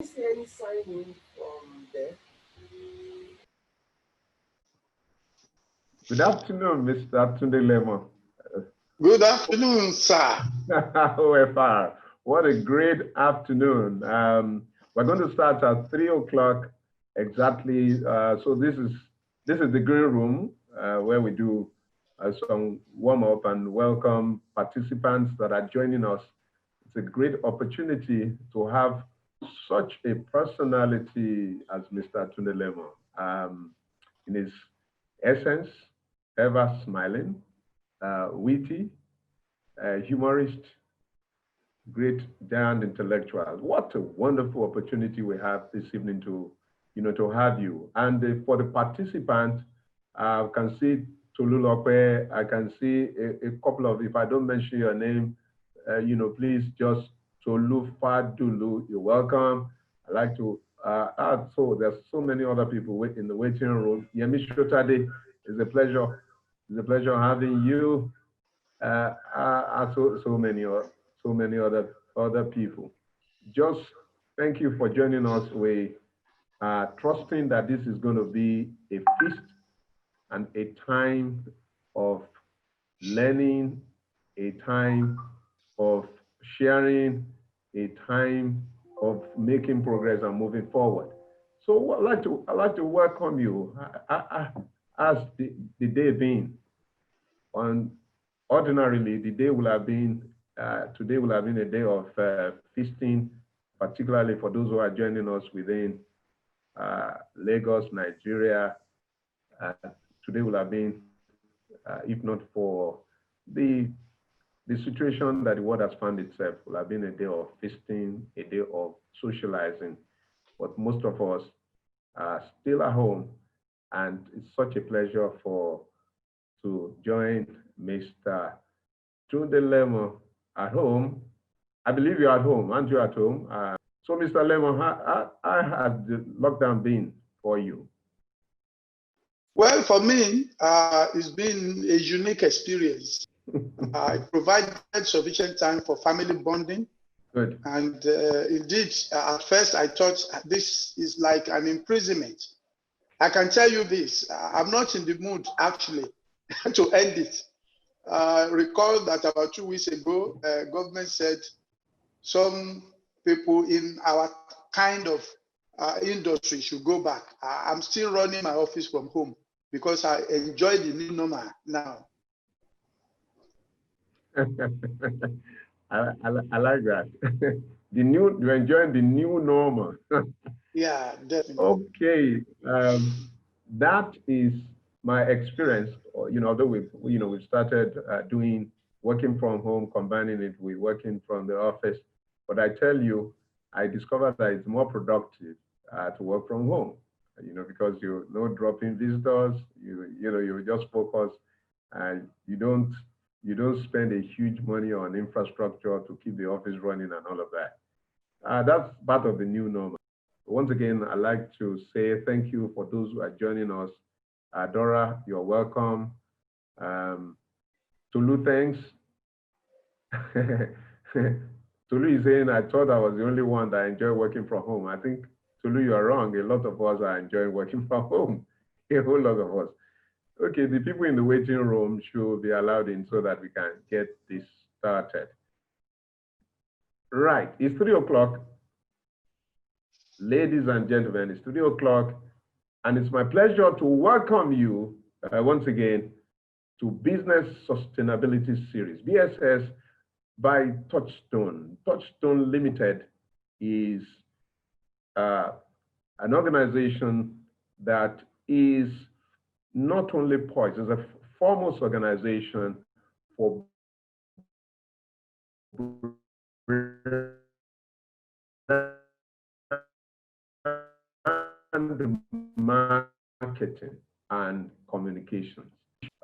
See any sign in from there? Good afternoon, Mr. Tunde Lemo. Good afternoon, sir. OFR. What a great afternoon. We're going to start at 3 o'clock exactly. So this is the green room where we do some warm up and welcome participants that are joining us. It's a great opportunity to have such a personality as Mr. Tunde Lemo. In his essence, ever smiling, witty, humorist, great giant intellectual. What a wonderful opportunity we have this evening to, to have you. And for the participants, I can see Tolu Lope, I can see a couple of, if I don't mention your name, please just Tolu Fadulu, you're welcome. I like to add, so there's so many other people in the waiting room. Yemi Shotade, it's a pleasure. It's a pleasure having you. So many other people. Just thank you for joining us. We are trusting that this is going to be a feast and a time of learning, a time of sharing, a time of making progress and moving forward. So I'd like to welcome you. As the day been on. Ordinarily, the day will have been, today will have been a day of feasting, particularly for those who are joining us within Lagos, Nigeria. Today will have been, if not for the situation that the world has found itself, will have been a day of feasting, a day of socializing. But most of us are still at home, and it's such a pleasure to join Mr. Tunde Lemo at home. I believe you're at home, aren't you at home? So Mr. Lemo, how has the lockdown been for you? Well, for me, it's been a unique experience. It provided sufficient time for family bonding. Good. And indeed, at first I thought this is like an imprisonment. I can tell you this, I'm not in the mood actually to end it. Recall that about 2 weeks ago, government said some people in our kind of industry should go back. I'm still running my office from home because I enjoy the new normal now. I like that. You're enjoying the new normal. Yeah, definitely. Okay, that is my experience. Although we've started working from home, combining it with working from the office. But I tell you, I discovered that it's more productive to work from home. Because you're not dropping visitors. You just focus, and you don't spend a huge money on infrastructure to keep the office running and all of that. That's part of the new normal. Once again, I'd like to say thank you for those who are joining us. Dora, you're welcome. Tulu, thanks. Tulu is saying, I thought I was the only one that enjoyed working from home. I think, Tulu, you are wrong. A lot of us are enjoying working from home. A whole lot of us. Okay, the people in the waiting room should be allowed in so that we can get this started. Right, it's 3 o'clock. Ladies and gentlemen, it's 3 o'clock, and it's my pleasure to welcome you once again to Business Sustainability Series, BSS by Touchstone. Touchstone Limited is an organization that is not only poised, it's a foremost organization for marketing and communications.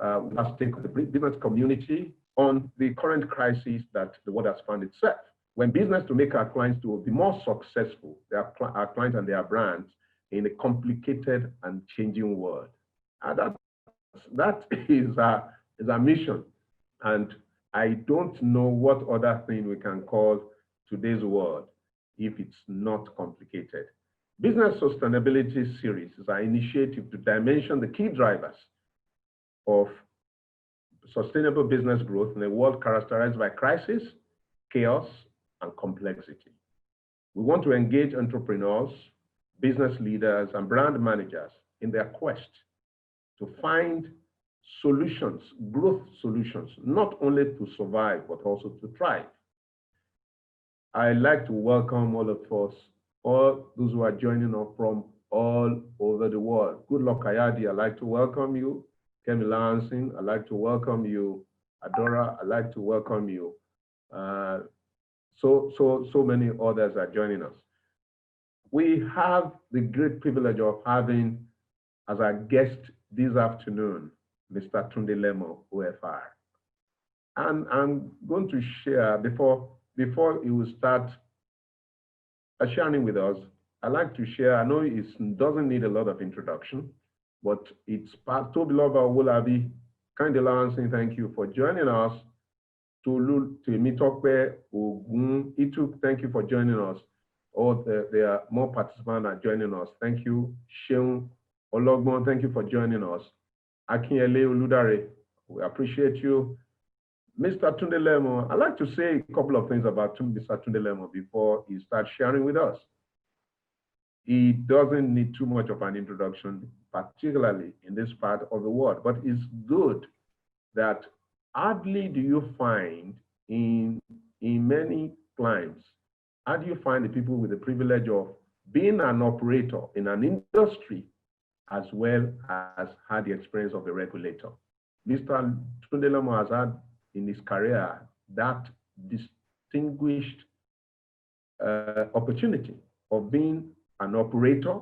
Let's take the business community on the current crisis that the world has found itself. When business to make our clients to be more successful, our clients and their brands in a complicated and changing world. And that is our mission. And I don't know what other thing we can call today's world. if it's not complicated. Business Sustainability Series is our initiative to dimension the key drivers of sustainable business growth in a world characterized by crisis, chaos, and complexity. We want to engage entrepreneurs, business leaders, and brand managers in their quest to find solutions, growth solutions, not only to survive, but also to thrive. I'd like to welcome all of us, all those who are joining us from all over the world. Good luck, Ayadi. I'd like to welcome you. Kemi Lansing, I'd like to welcome you. Adora, I'd like to welcome you. So many others are joining us. We have the great privilege of having as our guest this afternoon, Mr. Tunde Lemo, OFR. And I'm going to share, before he will start sharing with us, I'd like to share, I know it doesn't need a lot of introduction, but it's part Tobiloba Wolabi, kind of announcing thank you for joining us. To Mitokwe Ogun Itu, thank you for joining us. There are more participants are joining us. Thank you. Sheung Ologbon, thank you for joining us. Akinyele Oludare, we appreciate you. Mr. Tunde Lemo, I'd like to say a couple of things about Mr. Tunde Lemo before he starts sharing with us. He doesn't need too much of an introduction, particularly in this part of the world, but it's good that hardly do you find in many climes, how do you find the people with the privilege of being an operator in an industry as well as had the experience of a regulator? Mr. Tunde Lemo has had in his career that distinguished opportunity of being an operator,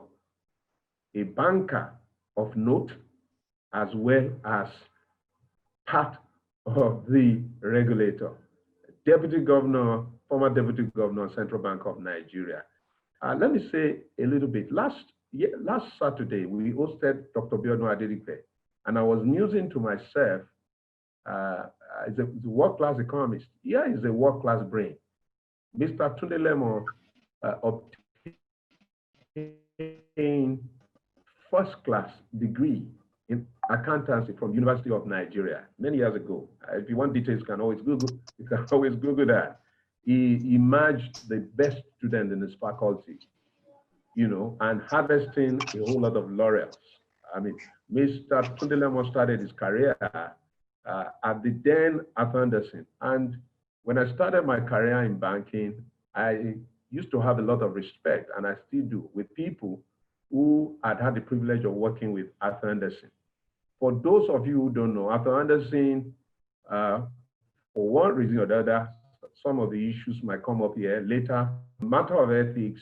a banker of note, as well as part of the regulator, deputy governor, former deputy governor, Central Bank of Nigeria. Let me say a little bit. Last Saturday, we hosted Dr. Biodun Adedipe, and I was musing to myself, he's a world-class economist. Yeah, he's a world-class brain. Mr. Tunde Lemo obtained first-class degree in accountancy from University of Nigeria many years ago. If you want details, you can always Google that. He emerged the best student in his faculty, and harvesting a whole lot of laurels. I mean, Mr. Tunde Lemo started his career at the then Arthur Andersen. And when I started my career in banking, I used to have a lot of respect, and I still do, with people who had the privilege of working with Arthur Andersen. For those of you who don't know, Arthur Andersen, for one reason or the other, some of the issues might come up here later. Matter of ethics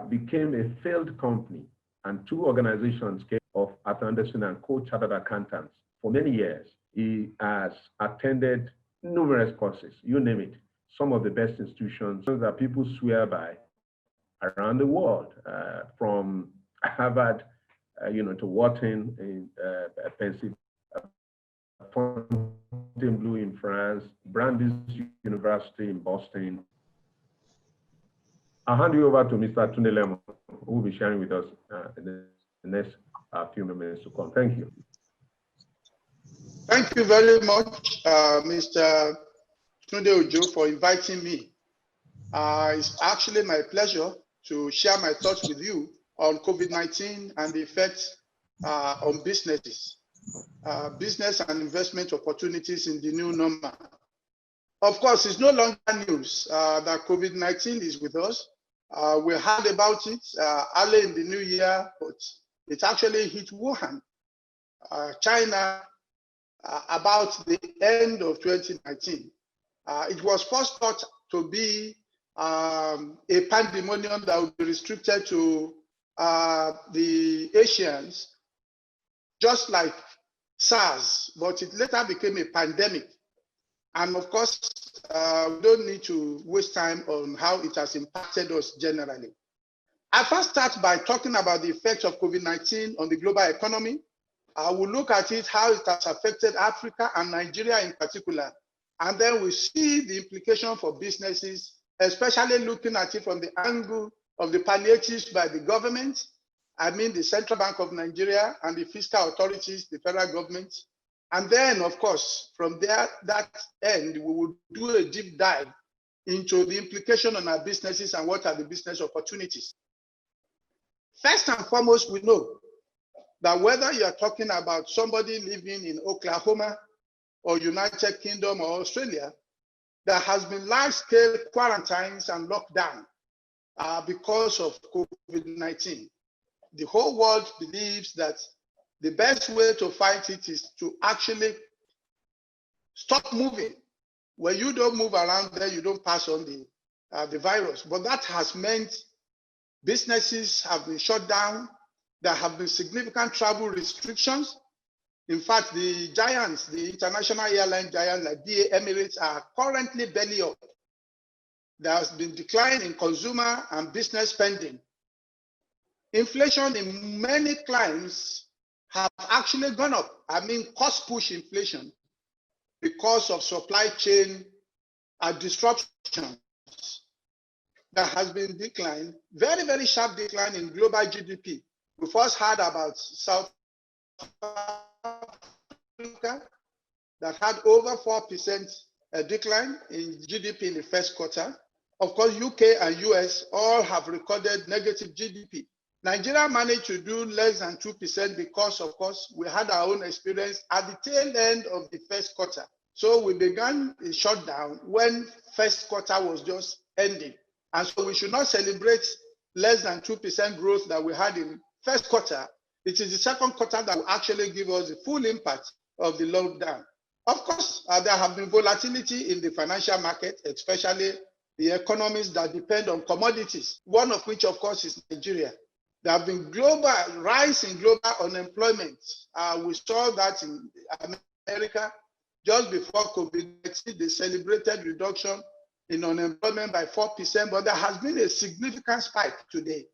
became a failed company, and two organizations came of Arthur Andersen and Co-Chartered Accountants for many years. He has attended numerous courses, you name it, some of the best institutions that people swear by around the world, from Harvard, to Wharton in Pennsylvania, Fontainebleau in France, Brandeis University in Boston. I'll hand you over to Mr. Tunde Lemo, who will be sharing with us in the next few minutes to come. Thank you. Thank you very much, Mr. Tunde Ojo, for inviting me. It's actually my pleasure to share my thoughts with you on COVID-19 and the effects on businesses, business and investment opportunities in the new normal. Of course, it's no longer news that COVID-19 is with us. We heard about it early in the new year, but it actually hit Wuhan, China, about the end of 2019. It was first thought to be a pandemonium that would be restricted to the Asians, just like SARS, but it later became a pandemic. And of course, we don't need to waste time on how it has impacted us generally. I first start by talking about the effects of COVID-19 on the global economy. I will look at it, how it has affected Africa and Nigeria in particular. And then we see the implication for businesses especially looking at it from the angle of the palliatives by the government, I mean the Central Bank of Nigeria and the fiscal authorities, the federal government. And then, of course, from there, that end, we will do a deep dive into the implication on our businesses and what are the business opportunities. First and foremost, we know that whether you are talking about somebody living in Oklahoma or United Kingdom or Australia, there has been large-scale quarantines and lockdown because of COVID-19. The whole world believes that the best way to fight it is to actually stop moving. When you don't move around there, you don't pass on the virus. But that has meant businesses have been shut down. There have been significant travel restrictions. In fact, the giants, the international airline giants like BA Emirates are currently belly up. There has been decline in consumer and business spending. Inflation in many climes have actually gone up. I mean, cost push inflation because of supply chain disruptions. There has been decline, very, very sharp decline in global GDP. We first heard about South Africa that had over 4% decline in GDP in the first quarter. Of course, UK and US all have recorded negative GDP. Nigeria managed to do less than 2% because, of course, we had our own experience at the tail end of the first quarter. So we began a shutdown when first quarter was just ending. And so we should not celebrate less than 2% growth that we had in first quarter. It is the second quarter that will actually give us the full impact of the lockdown. Of course, there have been volatility in the financial market, especially the economies that depend on commodities, one of which, of course, is Nigeria. There have been global rise in global unemployment. We saw that in America just before COVID-19, they celebrated reduction in unemployment by 4%, but there has been a significant spike today.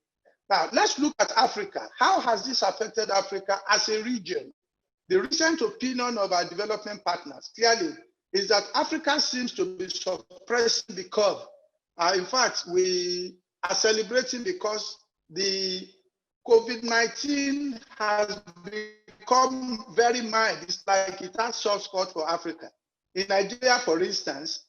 Now, let's look at Africa. How has this affected Africa as a region? The recent opinion of our development partners clearly is that Africa seems to be suppressing the curve. In fact, we are celebrating because the COVID-19 has become very mild. It's like it has soft spot for Africa. In Nigeria, for instance,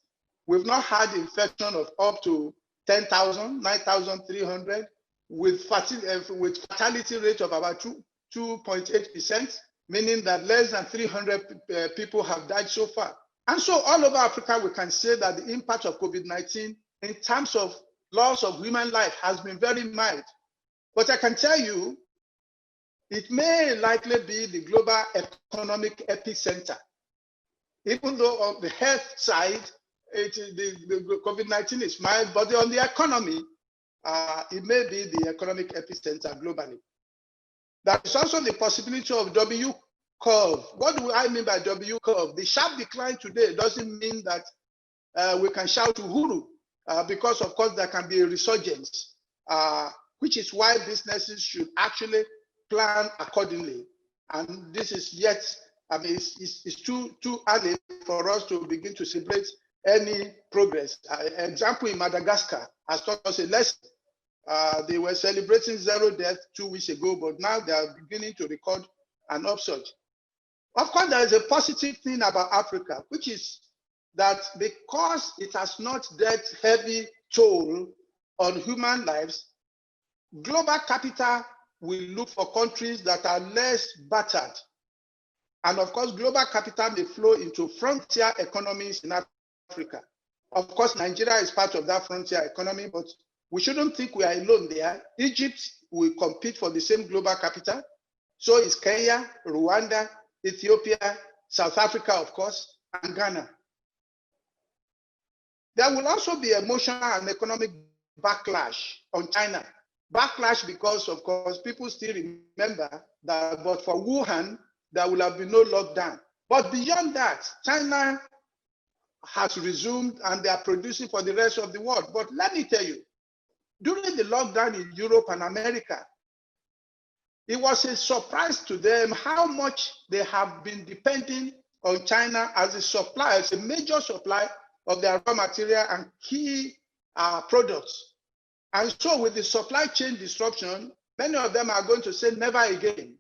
we've not had infection of up to 10,000, 9,300, with fatality rate of about 2.8%, meaning that less than 300 people have died so far. And so all over Africa, we can say that the impact of COVID-19 in terms of loss of human life has been very mild. But I can tell you, it may likely be the global economic epicenter. Even though on the health side, the COVID-19 is mild, but on the economy, it may be the economic epicenter globally. There is also the possibility of W curve. What do I mean by W curve? The sharp decline today doesn't mean that we can shout uhuru, because of course there can be a resurgence, which is why businesses should actually plan accordingly. And this is yet, I mean, it's too early for us to begin to celebrate any progress. Example in Madagascar has taught us a lesson. They were celebrating 0 death 2 weeks ago, but now they are beginning to record an upsurge. Of course, there is a positive thing about Africa, which is that because it has not dealt heavy toll on human lives, global capital will look for countries that are less battered. And of course, global capital may flow into frontier economies in Africa. Of course, Nigeria is part of that frontier economy, but we shouldn't think we are alone there. Egypt will compete for the same global capital. So is Kenya, Rwanda, Ethiopia, South Africa, of course, and Ghana. There will also be emotional and economic backlash on China. Backlash because, of course, people still remember that, but for Wuhan, there will have been no lockdown. But beyond that, China has resumed and they are producing for the rest of the world. But let me tell you, during the lockdown in Europe and America, it was a surprise to them how much they have been depending on China as a supplier, as a major supplier of their raw material and key products. And so with the supply chain disruption, many of them are going to say never again.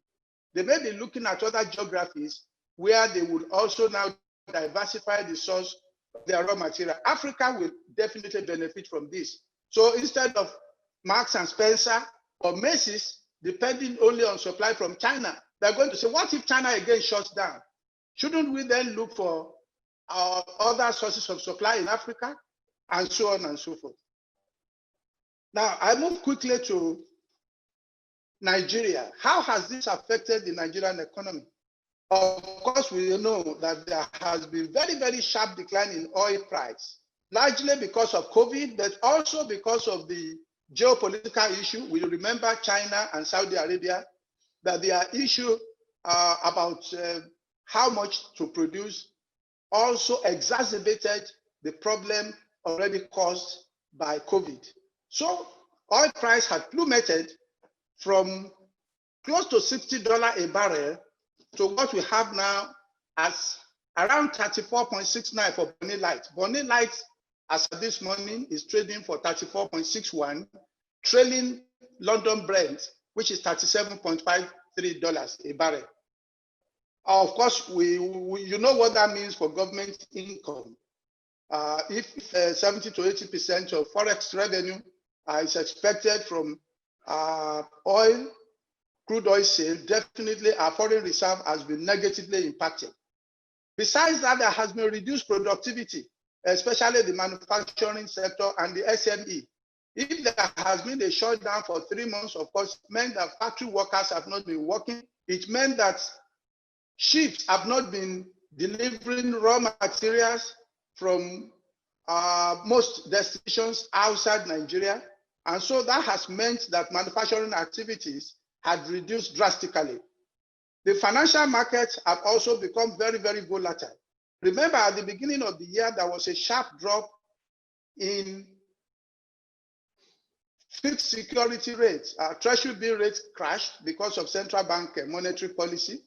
They may be looking at other geographies where they would also now diversify the source of their raw material. Africa will definitely benefit from this. So instead of Marks and Spencer or Macy's depending only on supply from China, they're going to say, what if China again shuts down? Shouldn't we then look for our other sources of supply in Africa? And so on and so forth. Now, I move quickly to Nigeria. How has this affected the Nigerian economy? Of course, we know that there has been very, very sharp decline in oil price, largely because of COVID, but also because of the geopolitical issue. We remember China and Saudi Arabia, that their issue about how much to produce also exacerbated the problem already caused by COVID. So oil price had plummeted from close to $60 a barrel to what we have now as around 34.69 for Bonny Light. Bonny Light, as of this morning, is trading for 34.61, trailing London Brent, which is $37.53 a barrel. Of course, you know what that means for government income. If 70 to 80% of forex revenue is expected from crude oil sale, definitely our foreign reserve has been negatively impacted. Besides that, there has been reduced productivity, especially the manufacturing sector and the SME. If there has been a shutdown for 3 months, of course, it meant that factory workers have not been working. It meant that ships have not been delivering raw materials from most destinations outside Nigeria. And so that has meant that manufacturing activities had reduced drastically. The financial markets have also become very, very volatile. Remember, at the beginning of the year, there was a sharp drop in fixed security rates. Treasury bill rates crashed because of central bank monetary policy.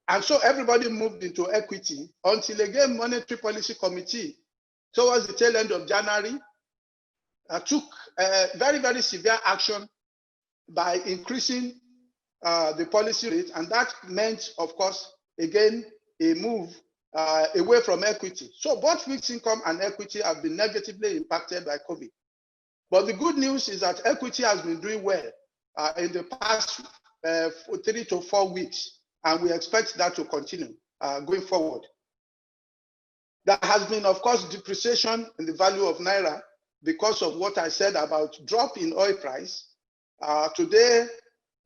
And so everybody moved into equity until again, Monetary Policy Committee, towards the tail end of January, took very, very severe action by increasing the policy rate. And that meant, of course, again, a move away from equity. So both fixed income and equity have been negatively impacted by COVID. But the good news is that equity has been doing well in the past 3 to 4 weeks. And we expect that to continue going forward. There has been, of course, depreciation in the value of Naira because of what I said about drop in oil price. Today,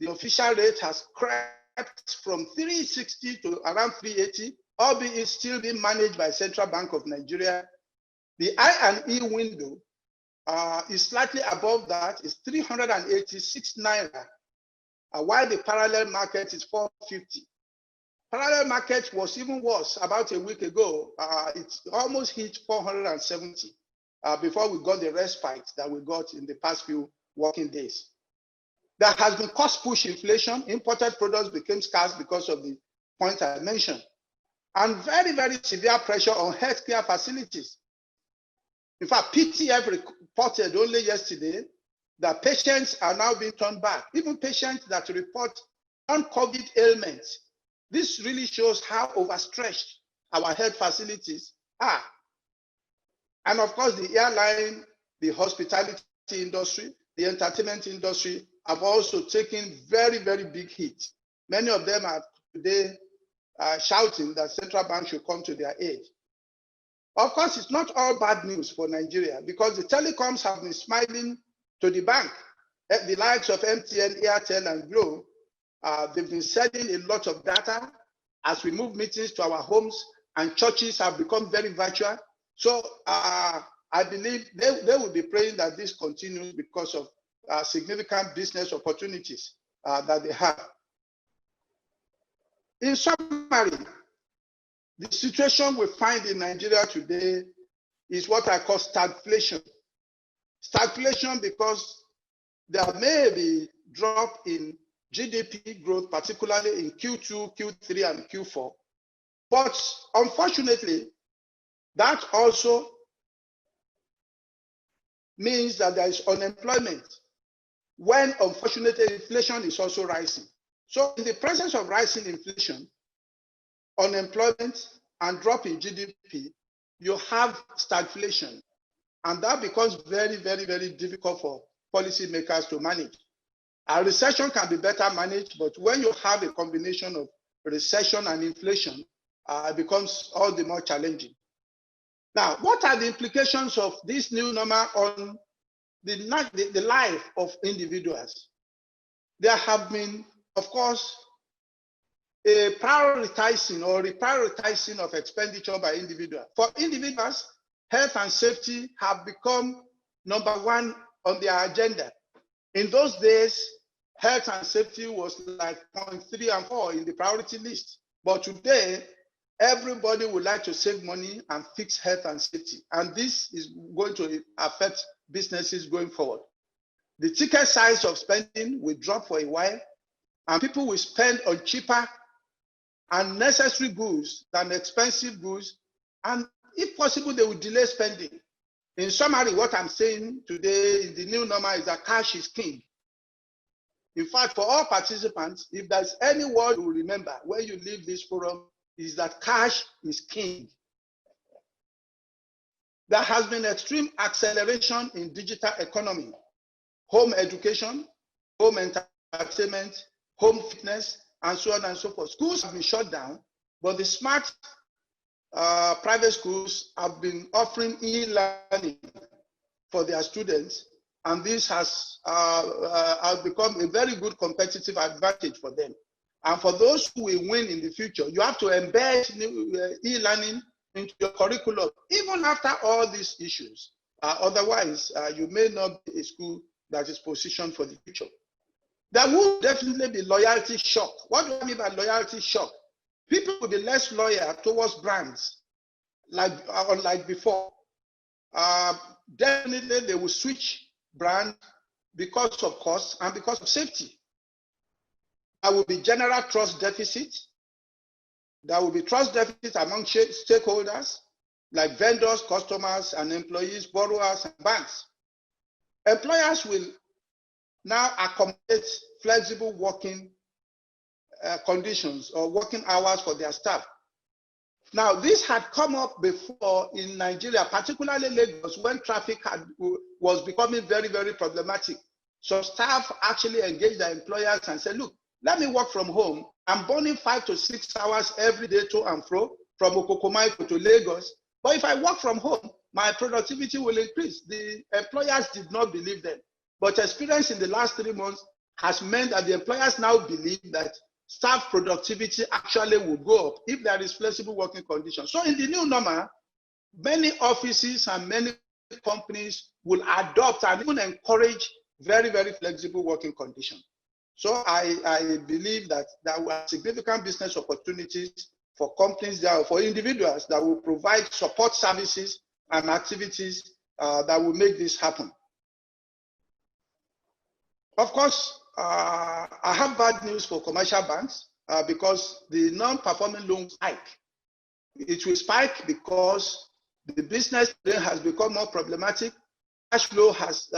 the official rate has crept from 360 to around 380, albeit still being managed by Central Bank of Nigeria. The I&E window is slightly above that, is 386 Naira, while the parallel market is 450. Parallel market was even worse about a week ago. It almost hit 470 before we got the respite that we got in the past few working days. There has been cost push inflation. Imported products became scarce because of the point I mentioned. And very, very severe pressure on healthcare facilities. In fact, PTF reported only yesterday that patients are now being turned back, even patients that report non-COVID ailments. This really shows how overstretched our health facilities are. And of course, the airline, the hospitality industry, the entertainment industry have also taken very, very big hits. Many of them are today shouting that central banks should come to their aid. Of course, it's not all bad news for Nigeria because the telecoms have been smiling to the bank. The likes of MTN, Airtel, and Glo, they've been selling a lot of data as we move meetings to our homes, and churches have become very virtual. So I believe they will be praying that this continues because of significant business opportunities that they have. In summary, the situation we find in Nigeria today is what I call stagflation. Stagflation because there may be drop in GDP growth, particularly in Q2, Q3, and Q4. But unfortunately, that also means that there is unemployment, when unfortunately inflation is also rising. So in the presence of rising inflation, unemployment, and drop in GDP, you have stagflation. And that becomes very, very, very difficult for policymakers to manage. A recession can be better managed, but when you have a combination of recession and inflation, it becomes all the more challenging. Now, what are the implications of this new normal on the life of individuals? There have been, of course, a prioritizing or reprioritizing of expenditure by individuals. For individuals, health and safety have become number one on their agenda. In those days, health and safety was like 0.3 and 4 in the priority list. But today, everybody would like to save money and fix health and safety. And this is going to affect businesses going forward. The ticket size of spending will drop for a while, and people will spend on cheaper and necessary goods than expensive goods. And if possible, they will delay spending. In summary, what I'm saying today in the new normal is that cash is king. In fact, for all participants, if there's any word you will remember when you leave this forum, is that cash is king. There has been extreme acceleration in digital economy, home education, home entertainment, home fitness, and so on and so forth. Schools have been shut down, but the smart private schools have been offering e-learning for their students, and this has become a very good competitive advantage for them. And for those who will win in the future, you have to embed e-learning into your curriculum, even after all these issues. Otherwise, you may not be a school that is positioned for the future. There will definitely be loyalty shock. What do I mean by loyalty shock? People will be less loyal towards brands unlike before. Definitely, they will switch brand because of cost and because of safety. There will be general trust deficit. There will be trust deficit among stakeholders like vendors, customers, and employees, borrowers, and banks. Employers will now accommodate flexible working conditions or working hours for their staff. Now, this had come up before in Nigeria, particularly Lagos, when traffic was becoming very, very problematic. So staff actually engaged their employers and said, look, let me work from home. I'm burning 5 to 6 hours every day to and fro from Okokomaiko to Lagos. But if I work from home, my productivity will increase. The employers did not believe them. But experience in the last 3 months has meant that the employers now believe that staff productivity actually will go up if there is flexible working conditions. So in the new normal, many offices and many companies will adopt and even encourage very, very flexible working conditions. So I believe that there are significant business opportunities for companies, there, for individuals that will provide support services and activities that will make this happen. Of course, I have bad news for commercial banks because the non-performing loans spike. It will spike because the business has become more problematic. Cash flow has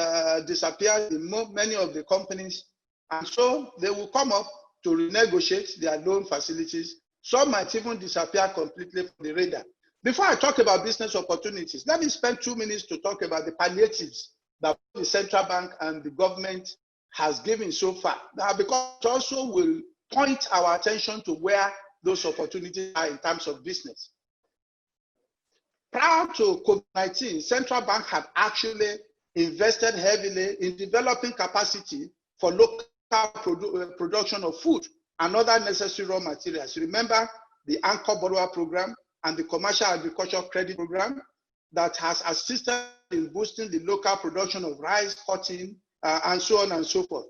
disappeared in many of the companies. And so they will come up to renegotiate their loan facilities. Some might even disappear completely from the radar. Before I talk about business opportunities, let me spend 2 minutes to talk about the palliatives that the central bank and the government has given so far. Now, because it also will point our attention to where those opportunities are in terms of business. Prior to COVID-19, central bank had actually invested heavily in developing capacity for local production of food and other necessary raw materials. Remember the Anchor Borrower Program and the Commercial Agriculture Credit Program that has assisted in boosting the local production of rice, cotton, and so on and so forth.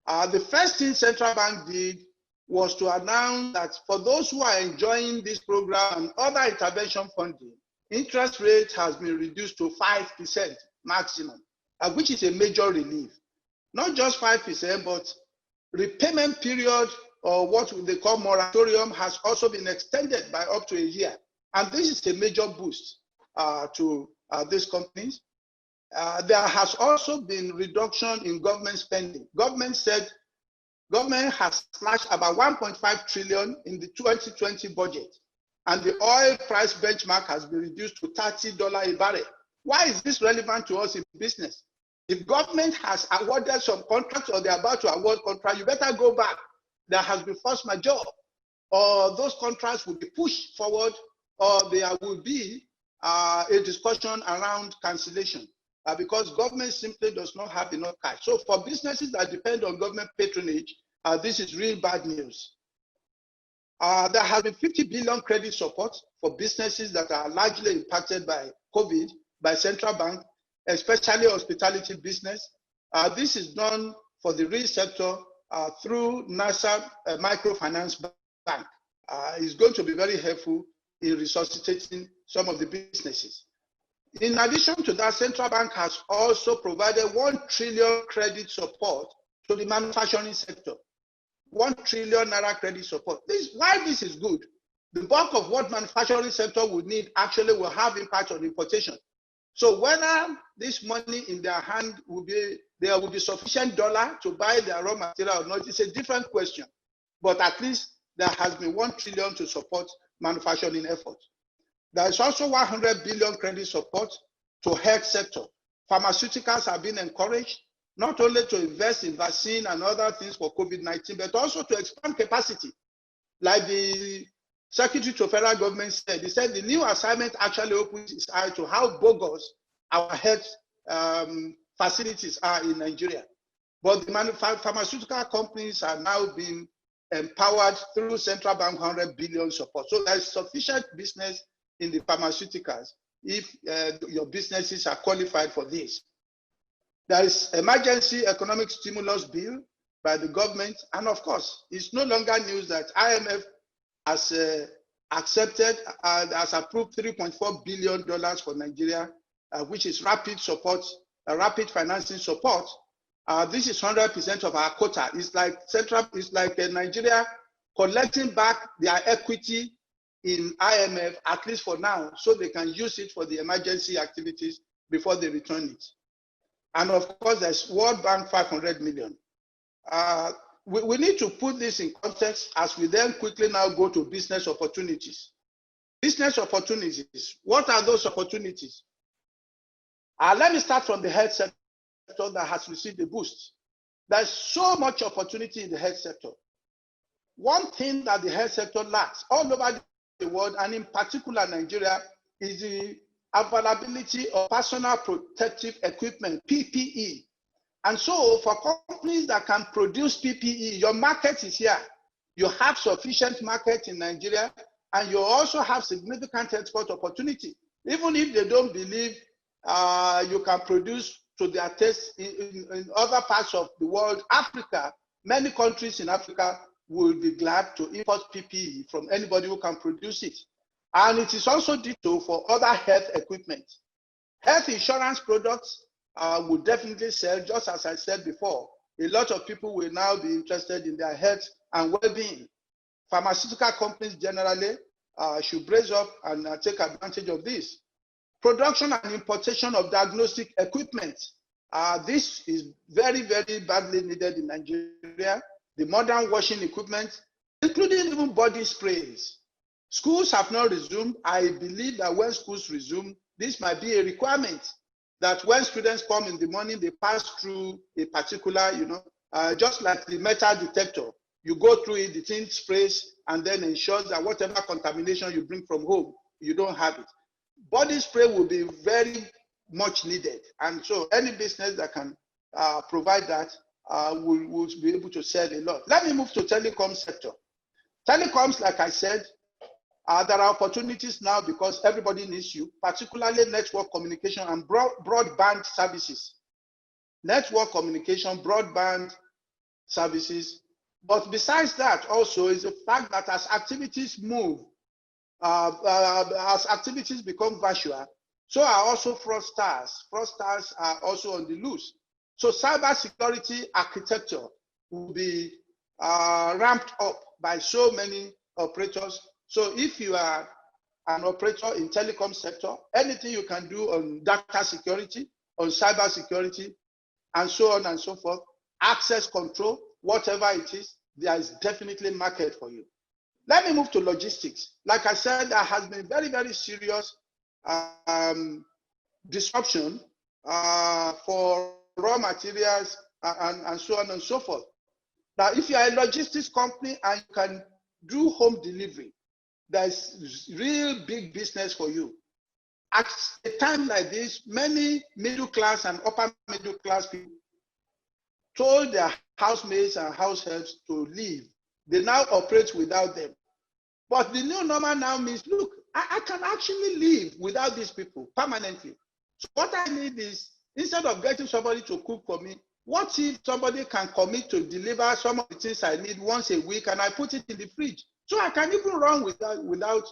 The first thing central bank did was to announce that for those who are enjoying this program and other intervention funding, interest rate has been reduced to 5% maximum, which is a major relief. Not just 5%, but repayment period, or what they call moratorium, has also been extended by up to a year. And this is a major boost to these companies. There has also been reduction in government spending. Government has slashed about 1.5 trillion in the 2020 budget, and the oil price benchmark has been reduced to $30 a barrel. Why is this relevant to us in business? If government has awarded some contracts or they're about to award contracts, you better go back. There has been force majeure, or those contracts will be pushed forward, or there will be a discussion around cancellation because government simply does not have enough cash. So for businesses that depend on government patronage, this is real bad news. There has been 50 billion credit support for businesses that are largely impacted by COVID by central bank, especially hospitality business. This is done for the real sector through NASA Microfinance Bank. It's going to be very helpful in resuscitating some of the businesses. In addition to that, central bank has also provided 1 trillion credit support to the manufacturing sector. 1 trillion naira credit support. Why this is good? The bulk of what manufacturing sector would need actually will have impact on importation. So whether this money in their hand there will be sufficient dollar to buy their raw material or not, it's a different question. But at least there has been 1 trillion to support manufacturing efforts. There is also 100 billion credit support to health sector. Pharmaceuticals have been encouraged not only to invest in vaccine and other things for COVID-19, but also to expand capacity. Like the Secretary to Federal Government said, he said the new assignment actually opens its eye to how bogus our health facilities are in Nigeria. But the pharmaceutical companies are now being empowered through central bank 100 billion support. So there is sufficient business in the pharmaceuticals if your businesses are qualified for this. There is emergency economic stimulus bill by the government, and of course, it's no longer news that IMF has accepted and has approved $3.4 billion for Nigeria, which is rapid support, rapid financing support. This is 100% of our quota. It's like Nigeria collecting back their equity in IMF, at least for now, so they can use it for the emergency activities before they return it. And of course, there's World Bank 500 million. We need to put this in context as we then quickly now go to business opportunities. Business opportunities, what are those opportunities? Let me start from the health sector that has received a boost. There's so much opportunity in the health sector. One thing that the health sector lacks all over the world, and in particular Nigeria, is the availability of personal protective equipment, PPE. And so for companies that can produce PPE, your market is here. You have sufficient market in Nigeria, and you also have significant export opportunity. Even if they don't believe you can produce to their taste in other parts of the world, Africa, many countries in Africa will be glad to import PPE from anybody who can produce it. And it is also ditto for other health equipment. Health insurance products will definitely sell, just as I said before. A lot of people will now be interested in their health and well-being. Pharmaceutical companies generally should brace up and take advantage of this. Production and importation of diagnostic equipment. This is very, very badly needed in Nigeria. The modern washing equipment, including even body sprays. Schools have not resumed. I believe that when schools resume, this might be a requirement that when students come in the morning, they pass through a particular, just like the metal detector. You go through it, the thing sprays, and then ensures that whatever contamination you bring from home, you don't have it. Body spray will be very much needed. And so any business that can provide that will be able to sell a lot. Let me move to telecom sector. Telecoms, like I said, there are opportunities now because everybody needs you, particularly network communication and broadband services. Network communication, broadband services. But besides that, also is the fact that as activities move, as activities become virtual, so are also fraudsters. Fraudsters are also on the loose. So cybersecurity architecture will be ramped up by so many operators. So if you are an operator in telecom sector, anything you can do on data security, on cybersecurity, and so on and so forth, access control, whatever it is, there is definitely market for you. Let me move to logistics. Like I said, there has been very, very serious disruption for raw materials and so on and so forth. Now, if you are a logistics company and you can do home delivery, there's real big business for you. At a time like this, many middle class and upper middle class people told their housemates and househelps to leave. They now operate without them. But the new normal now means, look, I can actually live without these people permanently. So what I need is, instead of getting somebody to cook for me, what if somebody can commit to deliver some of the things I need once a week and I put it in the fridge? So I can even run without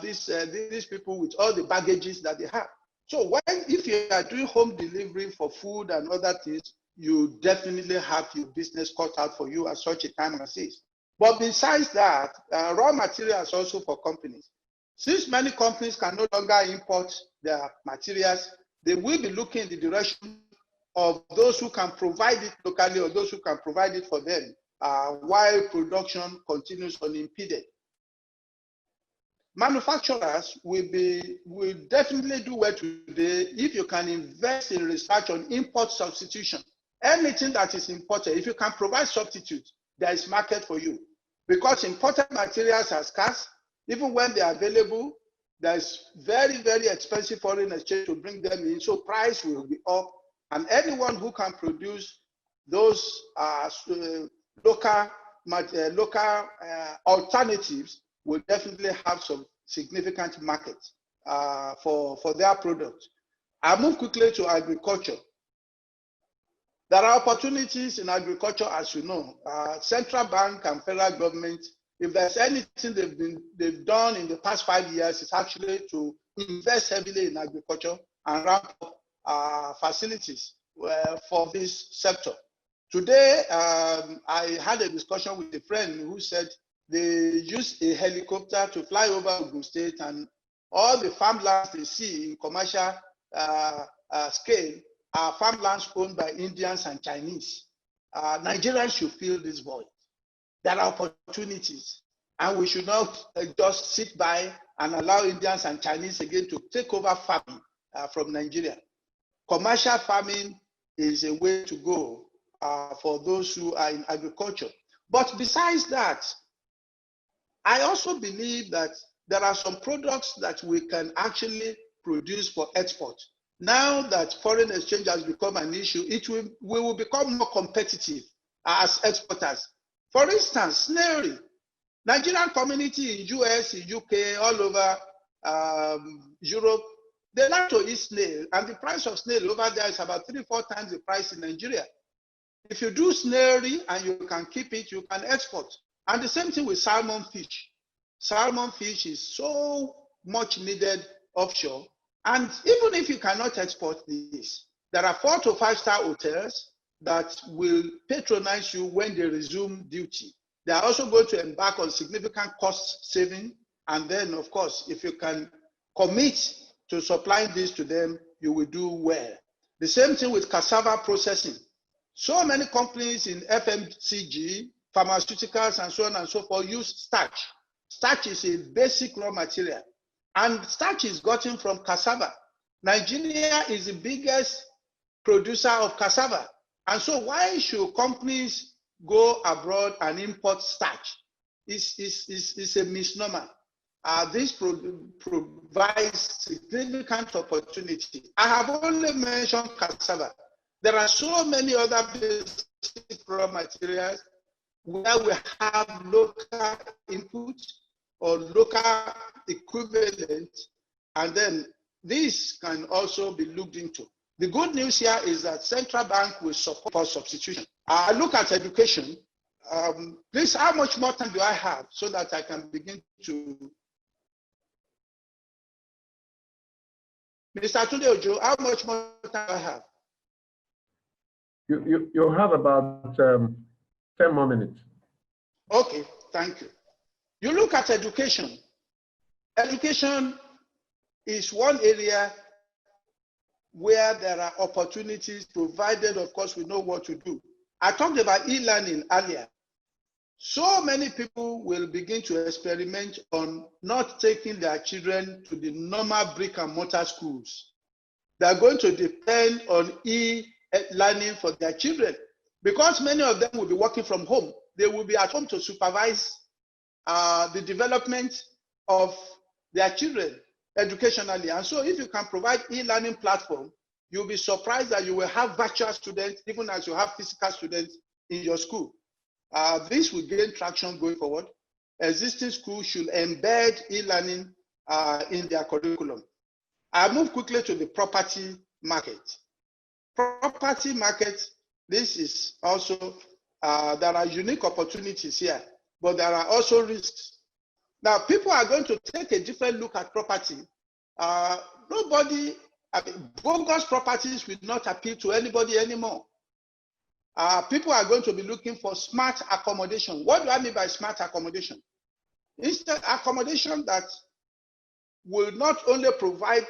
these people with all the baggages that they have. So if you are doing home delivery for food and other things, you definitely have your business cut out for you at such a time as this. But besides that, raw materials also for companies. Since many companies can no longer import their materials, they will be looking in the direction of those who can provide it locally or those who can provide it for them while production continues unimpeded. Manufacturers will definitely do well today if you can invest in research on import substitution. Anything that is imported, if you can provide substitute, there is market for you. Because imported materials are scarce, even when they are available, there's very, very expensive foreign exchange to bring them in, so price will be up. And anyone who can produce those local alternatives will definitely have some significant market for their products. I move quickly to agriculture. There are opportunities in agriculture, as you know. Central bank and federal government, if there's anything they've done in the past 5 years, it's actually to invest heavily in agriculture and ramp up facilities for this sector. Today, I had a discussion with a friend who said they used a helicopter to fly over Ogun State, and all the farmlands they see in commercial scale are farmlands owned by Indians and Chinese. Nigerians should fill this void. There are opportunities, and we should not just sit by and allow Indians and Chinese again to take over farming from Nigeria. Commercial farming is a way to go for those who are in agriculture. But besides that, I also believe that there are some products that we can actually produce for export. Now that foreign exchange has become an issue, we will become more competitive as exporters. For instance, snairy. Nigerian community in US, in UK, all over Europe, they like to eat snail, and the price of snail over there is about 3-4 times the price in Nigeria. If you do snairy and you can keep it, you can export. And the same thing with salmon fish. Salmon fish is so much needed offshore. And even if you cannot export this, there are 4 to 5 star hotels that will patronize you when they resume duty. They are also going to embark on significant cost saving. And then, of course, if you can commit to supplying this to them, you will do well. The same thing with cassava processing. So many companies in FMCG, pharmaceuticals, and so on and so forth use starch. Starch is a basic raw material, and starch is gotten from cassava. Nigeria is the biggest producer of cassava. And so why should companies go abroad and import starch? It's a misnomer. This provides significant opportunity. I have only mentioned cassava. There are so many other basic raw materials where we have local input or local equivalent, and then this can also be looked into. The good news here is that central bank will support substitution. I look at education. Please, how much more time do I have so that I can begin to? Mr. Tunde Ojo, how much more time do I have? You have about 10 more minutes. Okay, thank you. You look at education. Education is one area where there are opportunities, provided, of course, we know what to do. I talked about e-learning earlier. So many people will begin to experiment on not taking their children to the normal brick and mortar schools. They're going to depend on e-learning for their children because many of them will be working from home. They will be at home to supervise the development of their children educationally. And so if you can provide e-learning platform, you'll be surprised that you will have virtual students even as you have physical students in your school. This will gain traction going forward. Existing schools should embed e-learning in their curriculum. I move quickly to the property market. Property market, this is also, there are unique opportunities here, but there are also risks. Now, people are going to take a different look at property. Bogus properties will not appeal to anybody anymore. People are going to be looking for smart accommodation. What do I mean by smart accommodation? Instead, accommodation that will not only provide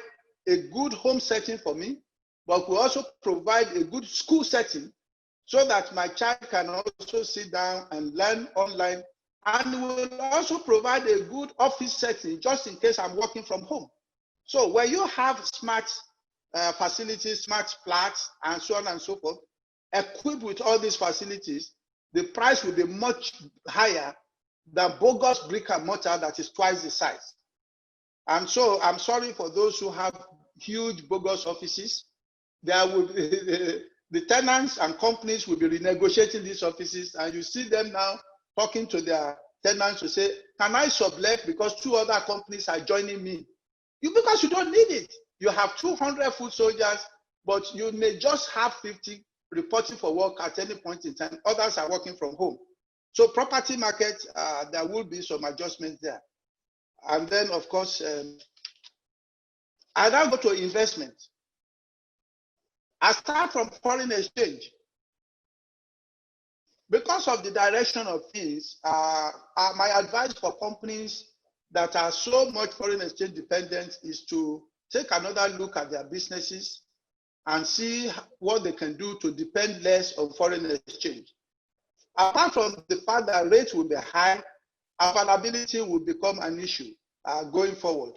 a good home setting for me, but will also provide a good school setting so that my child can also sit down and learn online, and will also provide a good office setting just in case I'm working from home. So when you have smart facilities, smart flats, and so on and so forth, equipped with all these facilities, the price will be much higher than bogus brick and mortar that is twice the size. And so I'm sorry for those who have huge bogus offices. There will be, the tenants and companies will be renegotiating these offices, and you see them now talking to their tenants to say, can I sublet because 2 other companies are joining me? Because you don't need it. You have 200 foot soldiers, but you may just have 50 reporting for work at any point in time. Others are working from home. So property market, there will be some adjustments there. And then, of course, I now go to investment. I start from foreign exchange. Because of the direction of things, my advice for companies that are so much foreign exchange dependent is to take another look at their businesses and see what they can do to depend less on foreign exchange. Apart from the fact that rates will be high, availability will become an issue going forward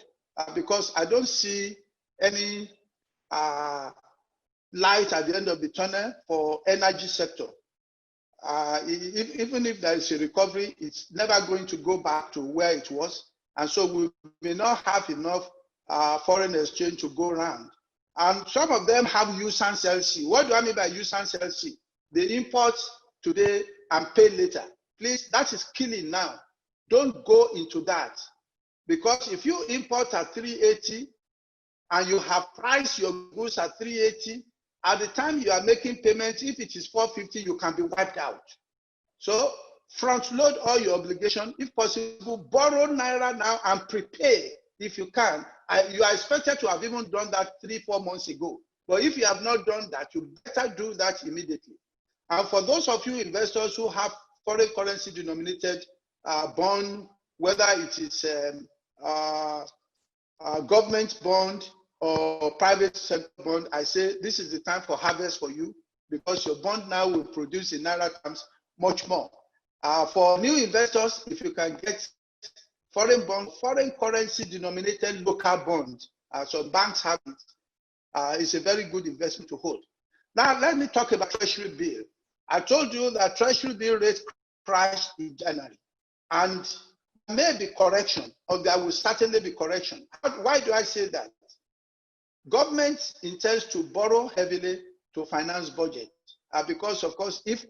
because I don't see any light at the end of the tunnel for energy sector. Even if there is a recovery, it's never going to go back to where it was. And so we may not have enough foreign exchange to go around. And some of them have use and sell C. What do I mean by use and sell C? They import today and pay later. Please, that is killing now. Don't go into that. Because if you import at 380 and you have priced your goods at 380, at the time you are making payments, if it is 450, you can be wiped out. So front load all your obligation. If possible, borrow Naira now and prepay if you can. You are expected to have even done that 3-4 months ago. But if you have not done that, you better do that immediately. And for those of you investors who have foreign currency denominated bond, whether it is government bond or private sector bond, I say this is the time for harvest for you because your bond now will produce in Naira terms much more. For new investors, if you can get foreign bond, foreign currency denominated local bond, some banks have it, it's a very good investment to hold. Now, let me talk about Treasury bill. I told you that Treasury bill rate crashed in January, and there may be correction, or there will certainly be correction. Why do I say that? Government intends to borrow heavily to finance budget, because of course, if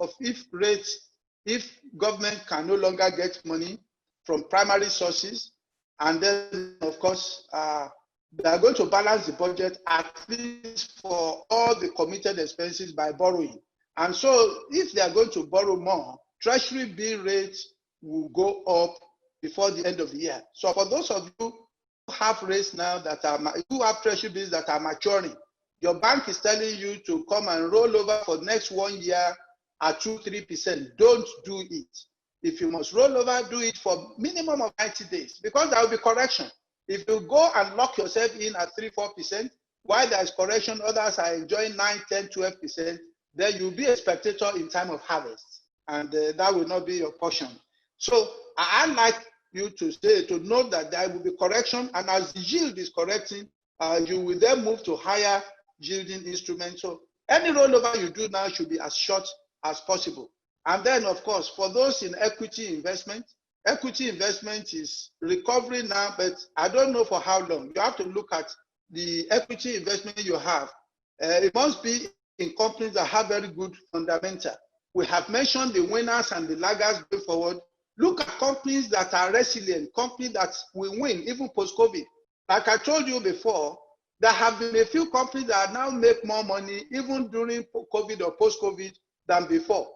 government can no longer get money from primary sources, and then of course they are going to balance the budget at least for all the committed expenses by borrowing. And so if they are going to borrow more, Treasury bill rates will go up before the end of the year. So for those of you who have rates now that are, who have Treasury bills that are maturing, your bank is telling you to come and roll over for the next 1 year at 2-3%. Don't do it. If you must roll over, do it for minimum of 90 days because there will be correction. If you go and lock yourself in at 3-4%, While there's correction, others are enjoying 9, 10, 12%. Then you'll be a spectator in time of harvest, and that will not be your portion. So I'd like you to note that there will be correction, and as the yield is correcting, you will then move to higher yielding instruments. So any rollover you do now should be as short as possible. And then, of course, for those in equity investment is recovering now, but I don't know for how long. You have to look at the equity investment you have. It must be in companies that have very good fundamental. We have mentioned the winners and the laggards going forward. Look at companies that are resilient, companies that will win even post-COVID. Like I told you before, there have been a few companies that now make more money even during COVID or post-COVID than before.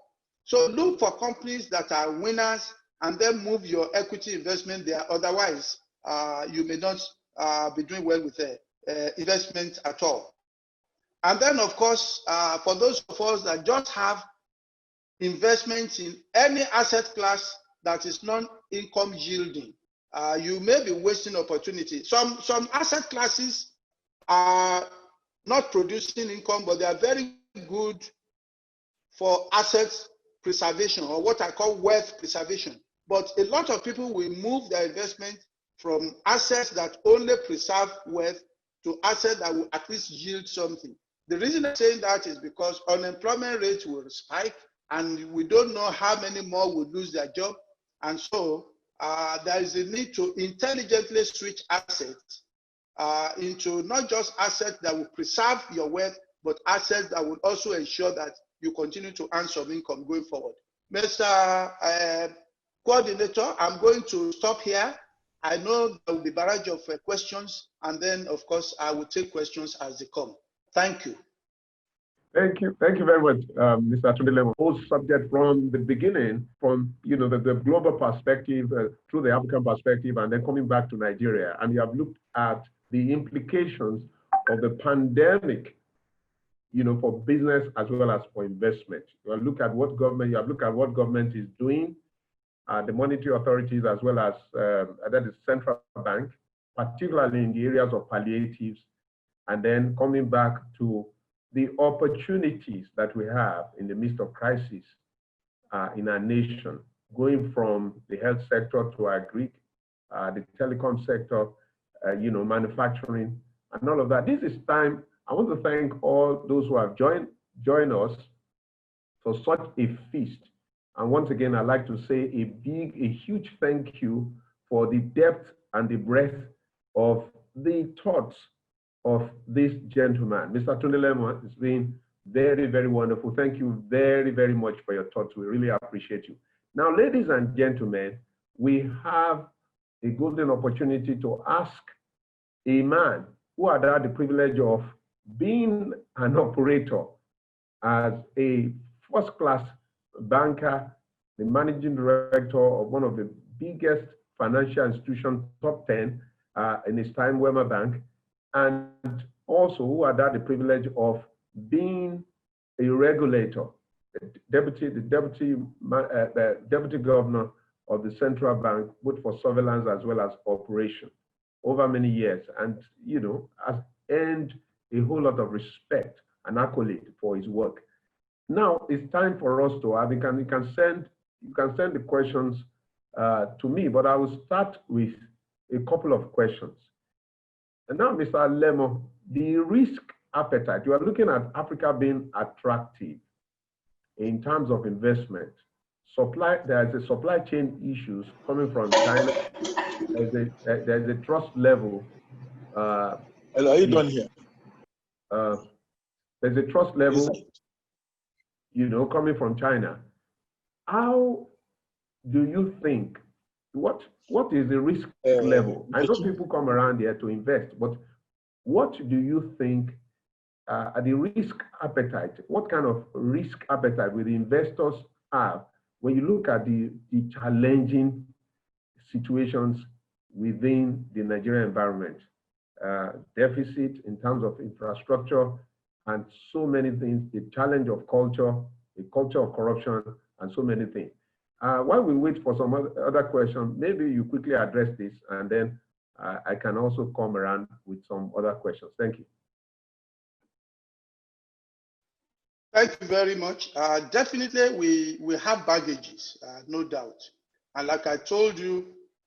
So look for companies that are winners and then move your equity investment there. Otherwise, you may not be doing well with investment at all. And then, of course, for those of us that just have investments in any asset class that is non-income yielding, you may be wasting opportunity. Some asset classes are not producing income, but they are very good for asset preservation, or what I call wealth preservation. But a lot of people will move their investment from assets that only preserve wealth to assets that will at least yield something. The reason I'm saying that is because unemployment rates will spike, and we don't know how many more will lose their job. And so there is a need to intelligently switch assets into not just assets that will preserve your wealth, but assets that will also ensure that you continue to earn some income going forward. Mr. Coordinator, I'm going to stop here. I know there will be a barrage of questions, and then, of course, I will take questions as they come. Thank you. Thank you very much, Mr. Tunde Lemo. Whole subject from the beginning, from the global perspective through the African perspective, and then coming back to Nigeria, and you have looked at the implications of the pandemic, for business as well as for investment. You have looked at what government is doing, the monetary authorities as well as that is central bank, particularly in the areas of palliatives, and then coming back to the opportunities that we have in the midst of crisis in our nation, going from the health sector to agri, the telecom sector, manufacturing, and all of that. This is time. I want to thank all those who have joined us for such a feast. And once again, I'd like to say a huge thank you for the depth and the breadth of the thoughts of this gentleman. Mr. Tunde Lemo, it's been very, very wonderful. Thank you very, very much for your thoughts. We really appreciate you. Now, ladies and gentlemen, we have a golden opportunity to ask a man who had the privilege of being an operator as a first-class banker, the managing director of one of the biggest financial institutions, top 10 in his time, Wema Bank, and also who had the privilege of being a regulator, the deputy governor of the central bank, both for surveillance as well as operation, over many years, and has earned a whole lot of respect and accolade for his work. Now it's time for us to have. You can send the questions to me, but I will start with a couple of questions. And now, Mr. Lemo, the risk appetite, you are looking at Africa being attractive in terms of investment. There's a supply chain issues coming from China. There's a trust level. Hello, are you done here? There's a trust level, coming from China. How do you think, what is the risk level? I know people come around here to invest, but what do you think are the risk appetite? What kind of risk appetite will the investors have when you look at the challenging situations within the Nigerian environment? Deficit in terms of infrastructure and so many things, the challenge of culture, the culture of corruption, and so many things. While we wait for some other questions, maybe you quickly address this, and then I can also come around with some other questions. Thank you. Thank you very much. Definitely, we have baggages, no doubt. And like I told you,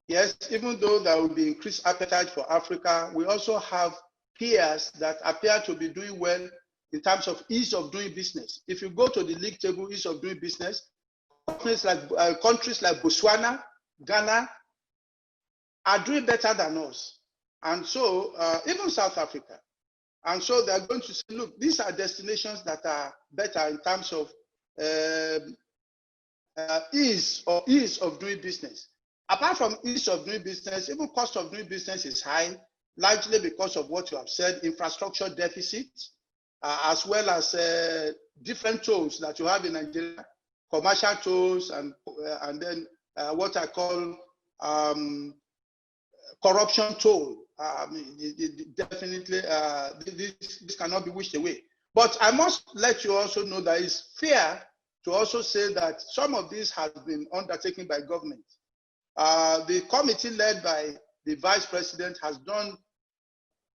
yes, even though there will be increased appetite for Africa, we also have peers that appear to be doing well in terms of ease of doing business. If you go to the league table, ease of doing business, countries like Botswana, Ghana are doing better than us. And so even South Africa. And so they're going to say, look, these are destinations that are better in terms of ease of doing business. Apart from ease of doing business, even cost of doing business is high, largely because of what you have said, infrastructure deficit, as well as different tolls that you have in Nigeria, commercial tolls, and then what I call corruption toll. Definitely, this cannot be wished away. But I must let you also know that it's fair to also say that some of this has been undertaken by government. The committee led by the vice president has done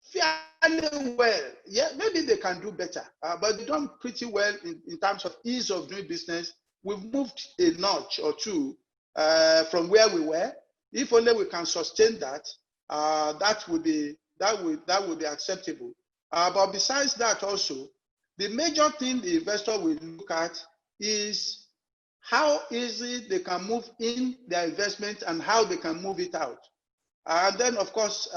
fairly well. Yeah, maybe they can do better, but they've done pretty well in terms of ease of doing business. We've moved a notch or two from where we were. If only we can sustain that, that would be acceptable. But besides that, also, the major thing the investor will look at is how easy they can move in their investment and how they can move it out. And then, of course,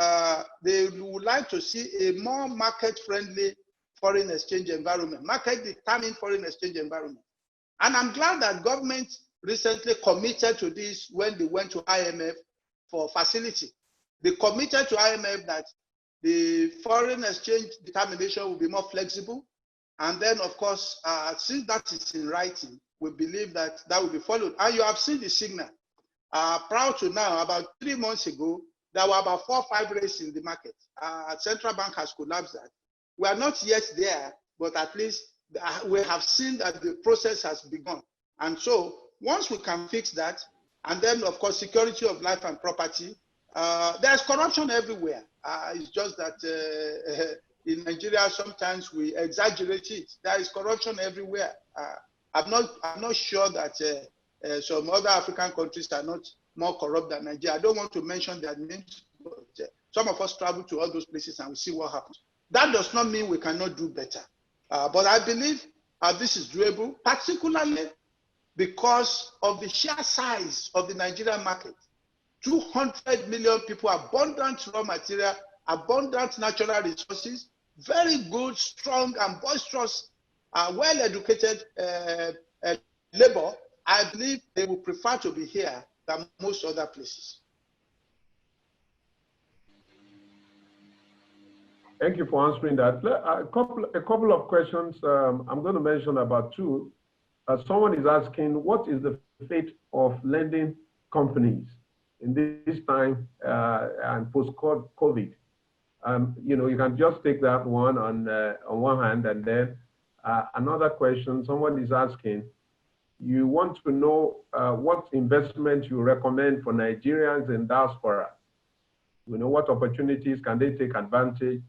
they would like to see a more market-friendly foreign exchange environment, market-determined foreign exchange environment. And I'm glad that government recently committed to this when they went to IMF for facility. They committed to IMF that the foreign exchange determination will be more flexible. And then, of course, since that is in writing, we believe that that will be followed. And you have seen the signal. Prior to now, about 3 months ago, there were about 4 or 5 rates in the market. Central Bank has collapsed that. We are not yet there, but at least we have seen that the process has begun. And so once we can fix that, and then, of course, security of life and property, there's corruption everywhere. It's just that in Nigeria, sometimes we exaggerate it. There is corruption everywhere. I'm not sure that some other African countries are not more corrupt than Nigeria. I don't want to mention their names, but some of us travel to all those places and we see what happens. That does not mean we cannot do better. But I believe this is doable, particularly because of the sheer size of the Nigerian market. 200 million people, abundant raw material, abundant natural resources, very good, strong, and boisterous, well-educated labor. I believe they will prefer to be here than most other places. Thank you for answering that. A couple of questions. I'm going to mention about 2. Someone is asking, what is the fate of lending companies in this time and post-COVID? You can just take that one on one hand, and then another question. Someone is asking, you want to know what investment you recommend for Nigerians in diaspora. What opportunities can they take advantage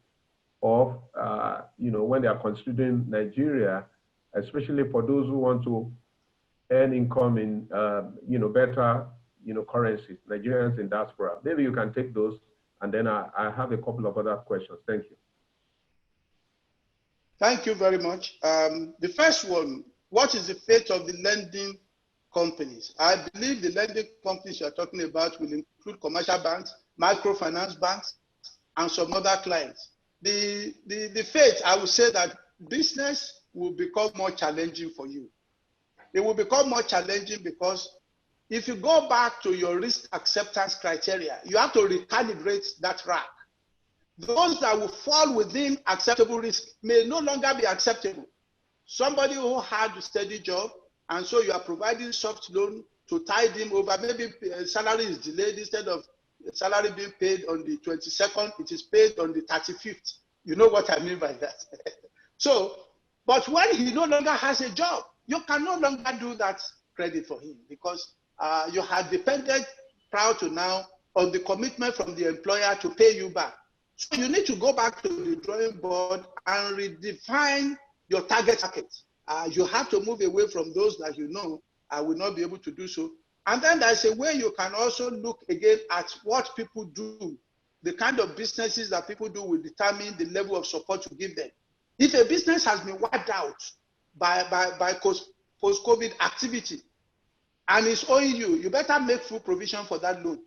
of, when they are considering Nigeria, especially for those who want to earn income in, better, currencies, Nigerians in diaspora. Maybe you can take those, and then I have a couple of other questions. Thank you. Thank you very much. The first one, what is the fate of the lending companies? I believe the lending companies you're talking about will include commercial banks, microfinance banks, and some other clients. The fate, I would say that business will become more challenging for you. It will become more challenging because if you go back to your risk acceptance criteria, you have to recalibrate that rack. Those that will fall within acceptable risk may no longer be acceptable. Somebody who had a steady job, and so you are providing soft loan to tide him over, maybe salary is delayed, instead of salary being paid on the 22nd, it is paid on the 35th. You know what I mean by that. So, but when he no longer has a job, you can no longer do that credit for him because you had depended prior to now on the commitment from the employer to pay you back. So you need to go back to the drawing board and redefine your target market. You have to move away from those that you know will not be able to do so. And then there's a way you can also look again at what people do. The kind of businesses that people do will determine the level of support you give them. If a business has been wiped out by post-COVID activity and is owing you, you better make full provision for that loan.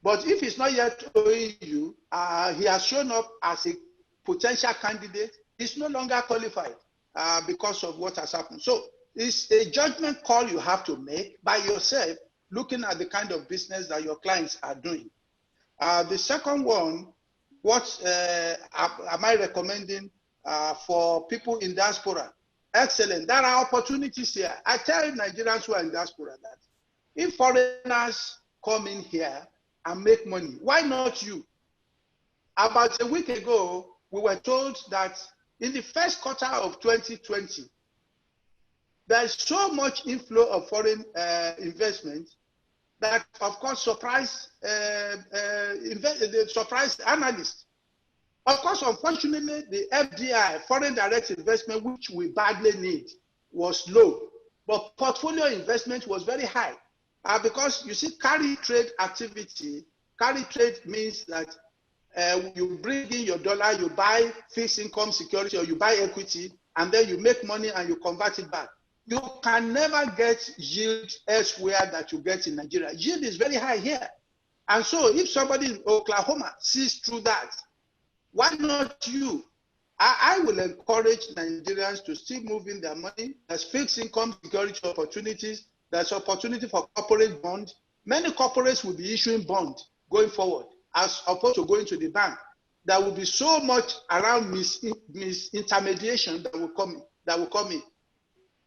But if it's not yet owing you, he has shown up as a potential candidate, he's no longer qualified because of what has happened. So it's a judgment call you have to make by yourself, looking at the kind of business that your clients are doing. The second one, what am I recommending for people in diaspora? Excellent. There are opportunities here. I tell Nigerians who are in diaspora that if foreigners come in here and make money, why not you? About a week ago, we were told that in the first quarter of 2020, there's so much inflow of foreign investment that, of course, surprised analysts. Of course, unfortunately, the FDI, foreign direct investment, which we badly need, was low. But portfolio investment was very high. Because you see, carry trade activity, carry trade means that you bring in your dollar, you buy fixed income security, or you buy equity, and then you make money and you convert it back. You can never get yield elsewhere that you get in Nigeria. Yield is very high here. And so if somebody in Oklahoma sees through that, why not you? I will encourage Nigerians to still move in their money. There's fixed income security opportunities. There's opportunity for corporate bond. Many corporates will be issuing bond going forward, as opposed to going to the bank. There will be so much around misintermediation that will come in.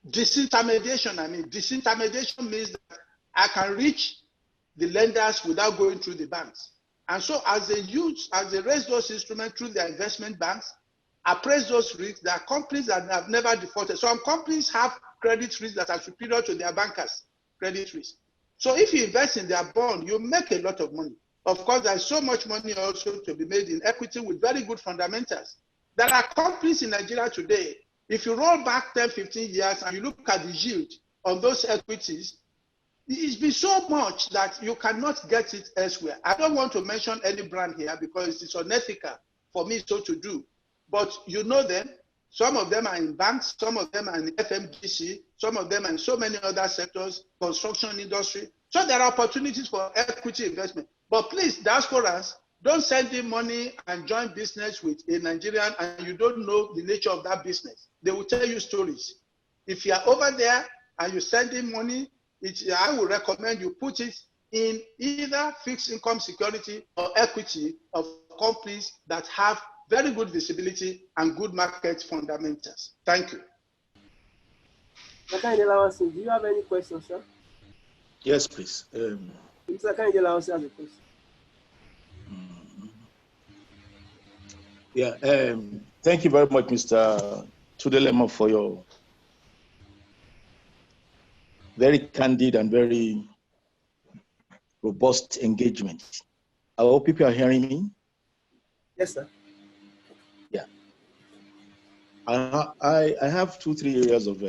Disintermediation, disintermediation means that I can reach the lenders without going through the banks. And so as they raise those instruments through their investment banks, appraise those risks, there are companies that have never defaulted. Some companies have credit risks that are superior to their bankers' credit risk. So if you invest in their bond, you make a lot of money. Of course, there's so much money also to be made in equity with very good fundamentals. There are companies in Nigeria today, if you roll back 10, 15 years and you look at the yield on those equities, it's been so much that you cannot get it elsewhere. I don't want to mention any brand here because it's unethical for me so to do. But you know them. Some of them are in banks, some of them are in FMGC, some of them are in so many other sectors, construction industry. So there are opportunities for equity investment. But please, diasporans, don't send in money and join business with a Nigerian and you don't know the nature of that business. They will tell you stories. If you are over there and you send in money, I would recommend you put it in either fixed income security or equity of companies that have very good visibility and good market fundamentals. Thank you. Mr. Lawson, do you have any questions, sir? Yes, please. Mr. Kanye Lawson has a question. Yeah, thank you very much, Mr. Tunde Lemo, for your very candid and very robust engagement. I hope people are hearing me. Yes, sir. Yeah. I have 2-3 areas of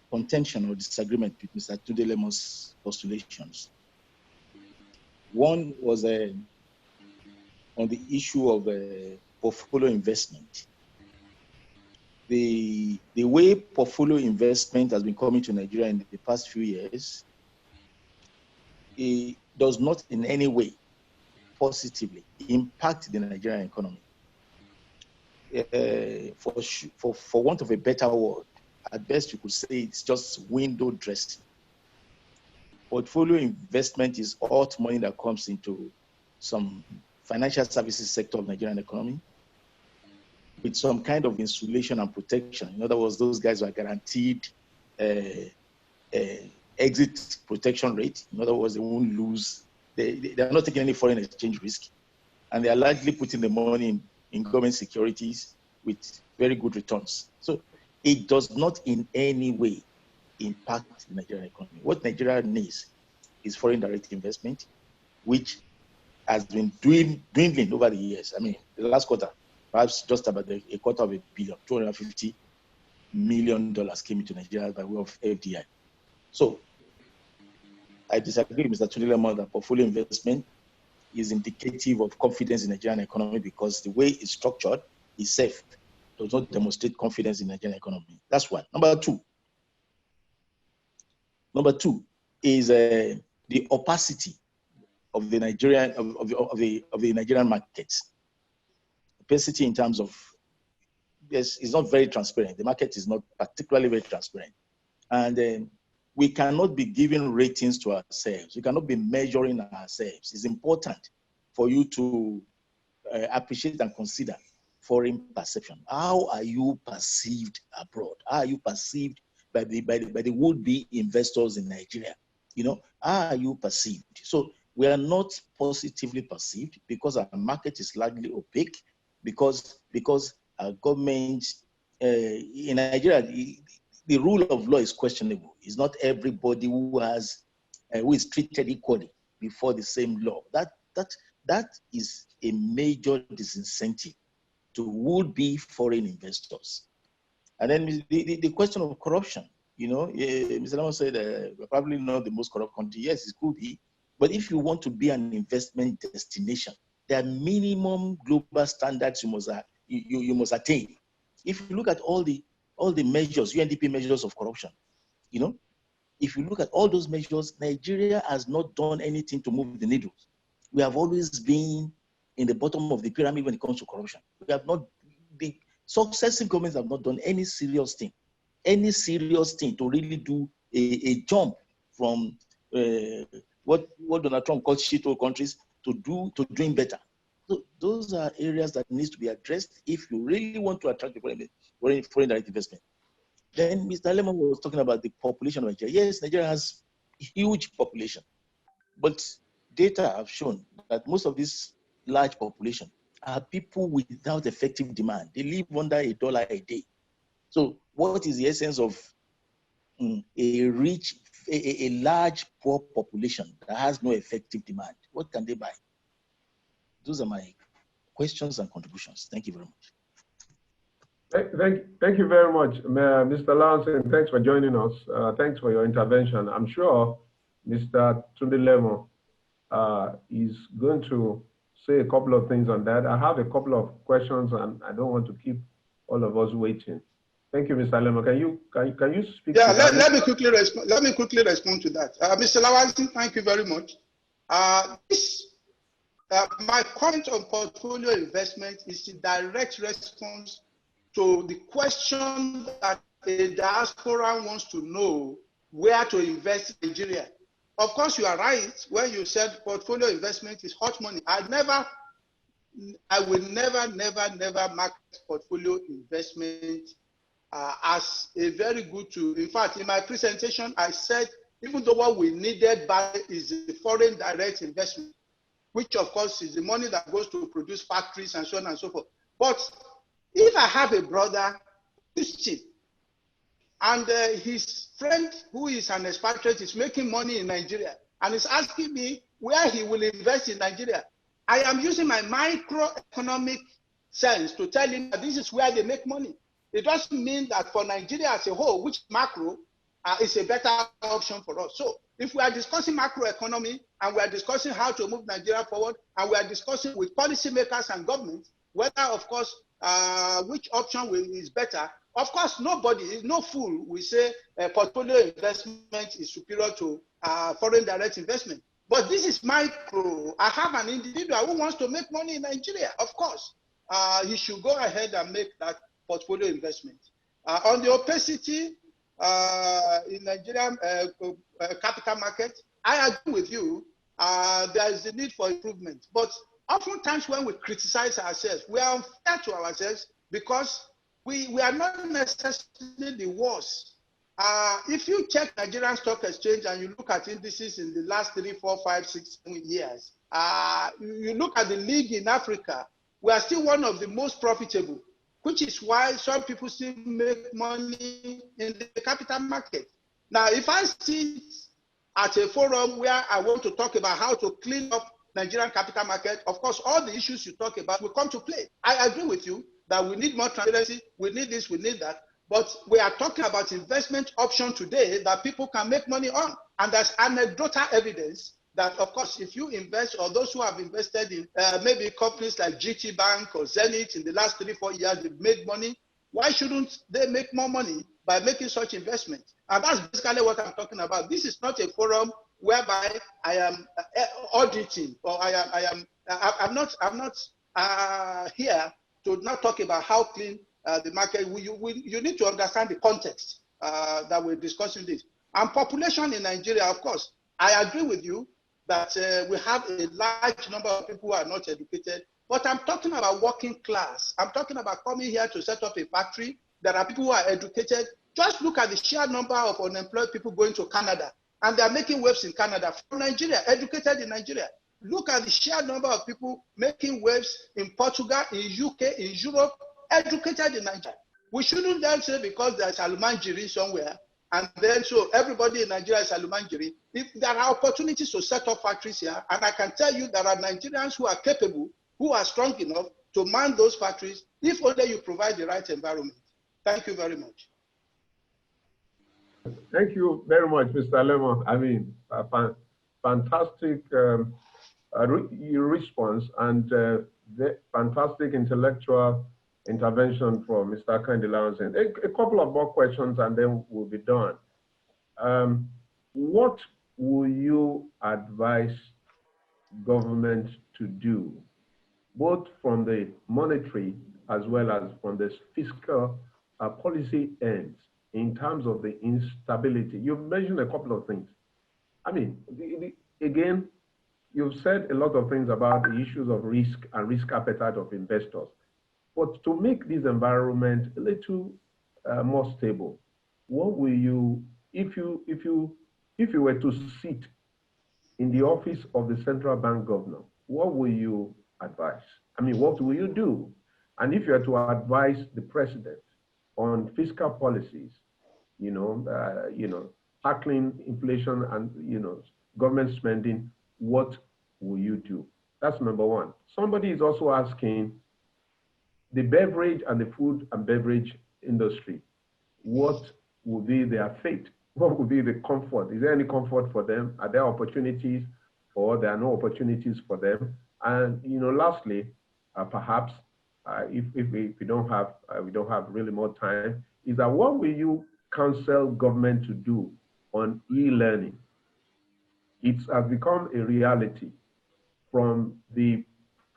contention or disagreement with Mr. Tunde Lemo's postulations. One was on the issue of portfolio investment. The way portfolio investment has been coming to Nigeria in the past few years, it does not in any way positively impact the Nigerian economy. For want of a better word, at best you could say it's just window dressing. Portfolio investment is hot money that comes into some financial services sector of Nigerian economy with some kind of insulation and protection. In other words, those guys are guaranteed exit protection rate. In other words, they won't lose. They are not taking any foreign exchange risk. And they are largely putting the money in government securities with very good returns. So it does not in any way impact the Nigerian economy. What Nigeria needs is foreign direct investment, which has been dwindling over the years. I mean, the last quarter, perhaps just about a quarter of $1 billion, 250 million came into Nigeria by way of FDI. So I disagree with Mr. Tunde Lemo that portfolio investment is indicative of confidence in the Nigerian economy because the way it's structured is safe, does not demonstrate confidence in the Nigerian economy. That's one. Number two is the opacity of the Nigerian of the Nigerian markets. Opacity in terms of yes, it's not very transparent. The market is not particularly very transparent, and we cannot be giving ratings to ourselves. We cannot be measuring ourselves. It's important for you to appreciate and consider foreign perception. How are you perceived abroad? How are you perceived by the would-be investors in Nigeria? You know, how are you perceived? So we are not positively perceived because our market is largely opaque, because our government in Nigeria, the rule of law is questionable. It's not everybody who is treated equally before the same law. That is a major disincentive to would-be foreign investors. And then the question of corruption, you know, Mr. Lemo said we're probably not the most corrupt country. Yes, it could be. But if you want to be an investment destination, there are minimum global standards you must attain. If you look at all the measures, UNDP measures of corruption, you know, if you look at all those measures, Nigeria has not done anything to move the needles. We have always been in the bottom of the pyramid when it comes to corruption. The successive governments have not done any serious thing to really do a jump from what Donald Trump called shithole countries to doing better. So those are areas that needs to be addressed if you really want to attract foreign direct investment. Then Mr. Lemo was talking about the population of Nigeria. Yes, Nigeria has a huge population, but data have shown that most of this large population are people without effective demand. They live under $1 a day. So what is the essence of a large poor population that has no effective demand? What can they buy? Those are my questions and contributions. Thank you very much. Thank you very much, Mr. Lance, and thanks for joining us. Thanks for your intervention. I'm sure Mr. Tunde Lemo is going to say a couple of things on that. I have a couple of questions, and I don't want to keep all of us waiting. Thank you, Mr. Lemo. Can you speak? Yeah, let me quickly respond. Let me quickly respond to that. Mr. Lawansi, thank you very much. My comment on portfolio investment is a direct response to the question that a diaspora wants to know where to invest in Nigeria. Of course, you are right when you said portfolio investment is hot money. I will never mark portfolio investment as a very good tool. In fact, in my presentation, I said, even though what we needed back is the foreign direct investment, which of course is the money that goes to produce factories and so on and so forth. But if I have a brother who's cheap, and his friend who is an expatriate is making money in Nigeria and is asking me where he will invest in Nigeria, I am using my microeconomic sense to tell him that this is where they make money. It doesn't mean that for Nigeria as a whole, which macro is a better option for us. So if we are discussing macroeconomy and we are discussing how to move Nigeria forward, and we are discussing with policymakers and government whether, of course, which option is better, of course, nobody, no fool will say portfolio investment is superior to foreign direct investment. But this is micro. I have an individual who wants to make money in Nigeria. Of course, he should go ahead and make that portfolio investment. On the opacity in Nigerian capital market, I agree with you. There is a need for improvement. But oftentimes when we criticize ourselves, we are unfair to ourselves because we are not necessarily the worst. If you check Nigerian Stock Exchange and you look at indices in the last 3, 4, 5, 6, 7 years, you look at the league in Africa, we are still one of the most profitable, which is why some people still make money in the capital market. Now, if I sit at a forum where I want to talk about how to clean up Nigerian capital market, of course, all the issues you talk about will come to play. I agree with you that we need more transparency, we need this, we need that. But we are talking about investment option today that people can make money on. And there's anecdotal evidence that, of course, if you invest, or those who have invested in maybe companies like GT Bank or Zenith in the last 3-4 years, they've made money. Why shouldn't they make more money by making such investments? And that's basically what I'm talking about. This is not a forum whereby I am auditing, or I'm not here to not talk about how clean the market. You need to understand the context that we're discussing this. And population in Nigeria, of course, I agree with you that we have a large number of people who are not educated, but I'm talking about working class. I'm talking about coming here to set up a factory. There are people who are educated. Just look at the sheer number of unemployed people going to Canada, and they're making waves in Canada from Nigeria, educated in Nigeria. Look at the sheer number of people making waves in Portugal, in UK, in Europe, educated in Nigeria. We shouldn't then say because there's Alumanjiri somewhere, and then so everybody in Nigeria is Alumanjiri. If there are opportunities to set up factories here, and I can tell you there are Nigerians who are capable, who are strong enough to man those factories, if only you provide the right environment. Thank you very much. Thank you very much, Mr. Lemo. I mean, fantastic response and fantastic intellectual intervention from Mr. Tunde Lemo. A couple of more questions and then we'll be done. What will you advise government to do, both from the monetary as well as from the fiscal policy ends, in terms of the instability? You've mentioned a couple of things. I mean, again, you've said a lot of things about the issues of risk and risk appetite of investors. But to make this environment a little more stable, what will you, if you were to sit in the office of the central bank governor, what will you advise? I mean, what will you do? And if you are to advise the president on fiscal policies, tackling inflation and, government spending, what will you do? That's number one. Somebody is also asking the beverage and the food and beverage industry, what will be their fate? What will be the comfort? Is there any comfort for them? Are there opportunities or there are no opportunities for them? And, lastly, perhaps if we don't have really more time, is that what will you counsel government to do on e-learning? It has become a reality from the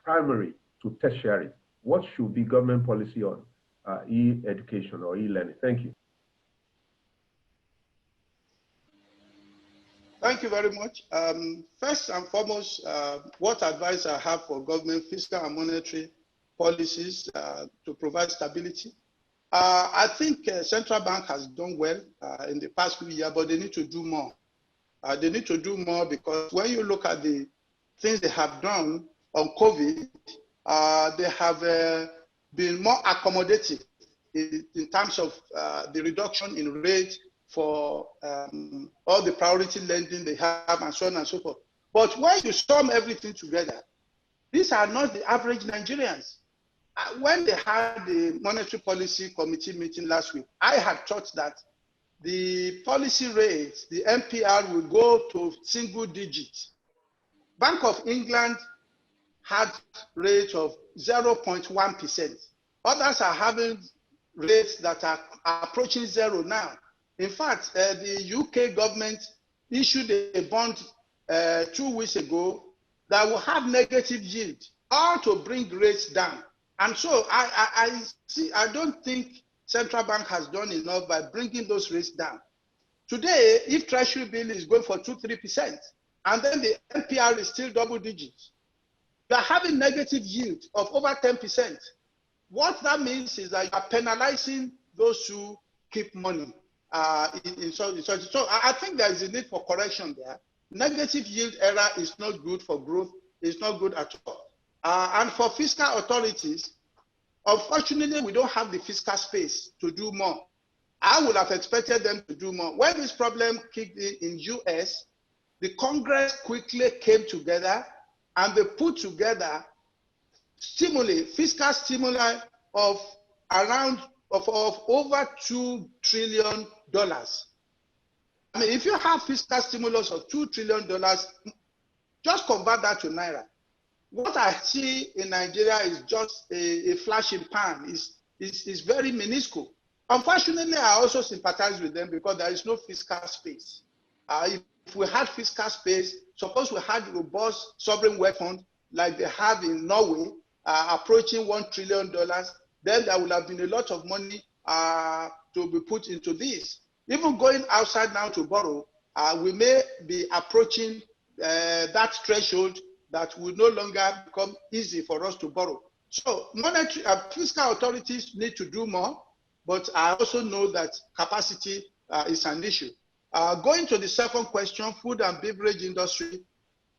primary to tertiary. What should be government policy on e-education or e-learning? Thank you. Thank you very much. First and foremost, what advice I have for government fiscal and monetary policies to provide stability. I think central bank has done well in the past few years, but they need to do more. They need to do more because when you look at the things they have done on COVID, they have been more accommodative in terms of the reduction in rate for all the priority lending they have and so on and so forth. But when you sum everything together, these are not the average Nigerians. When they had the Monetary Policy Committee meeting last week, I had thought that the policy rate, the MPR, will go to single digits. Bank of England had rate of 0.1%. Others are having rates that are approaching zero now. In fact, the UK government issued a bond 2 weeks ago that will have negative yield, all to bring rates down. And so I don't think central bank has done enough by bringing those rates down. Today, if Treasury bill is going for 2-3%, and then the NPR is still double digits, you are having negative yield of over 10%. What that means is that you are penalizing those who keep money So I think there is a need for correction there. Negative yield era is not good for growth. It's not good at all. And for fiscal authorities, unfortunately, we don't have the fiscal space to do more. I would have expected them to do more. When this problem kicked in US, the Congress quickly came together and they put together fiscal stimuli of around of over $2 trillion. I mean, if you have fiscal stimulus of $2 trillion, just convert that to Naira. What I see in Nigeria is just a flash in pan, is very minuscule. Unfortunately, I also sympathize with them because there is no fiscal space. If we had fiscal space, suppose we had robust sovereign wealth fund like they have in Norway, approaching $1 trillion, then there would have been a lot of money to be put into this. Even going outside now to borrow, we may be approaching that threshold that will no longer become easy for us to borrow. So monetary fiscal authorities need to do more, but I also know that capacity is an issue. Going to the second question, food and beverage industry,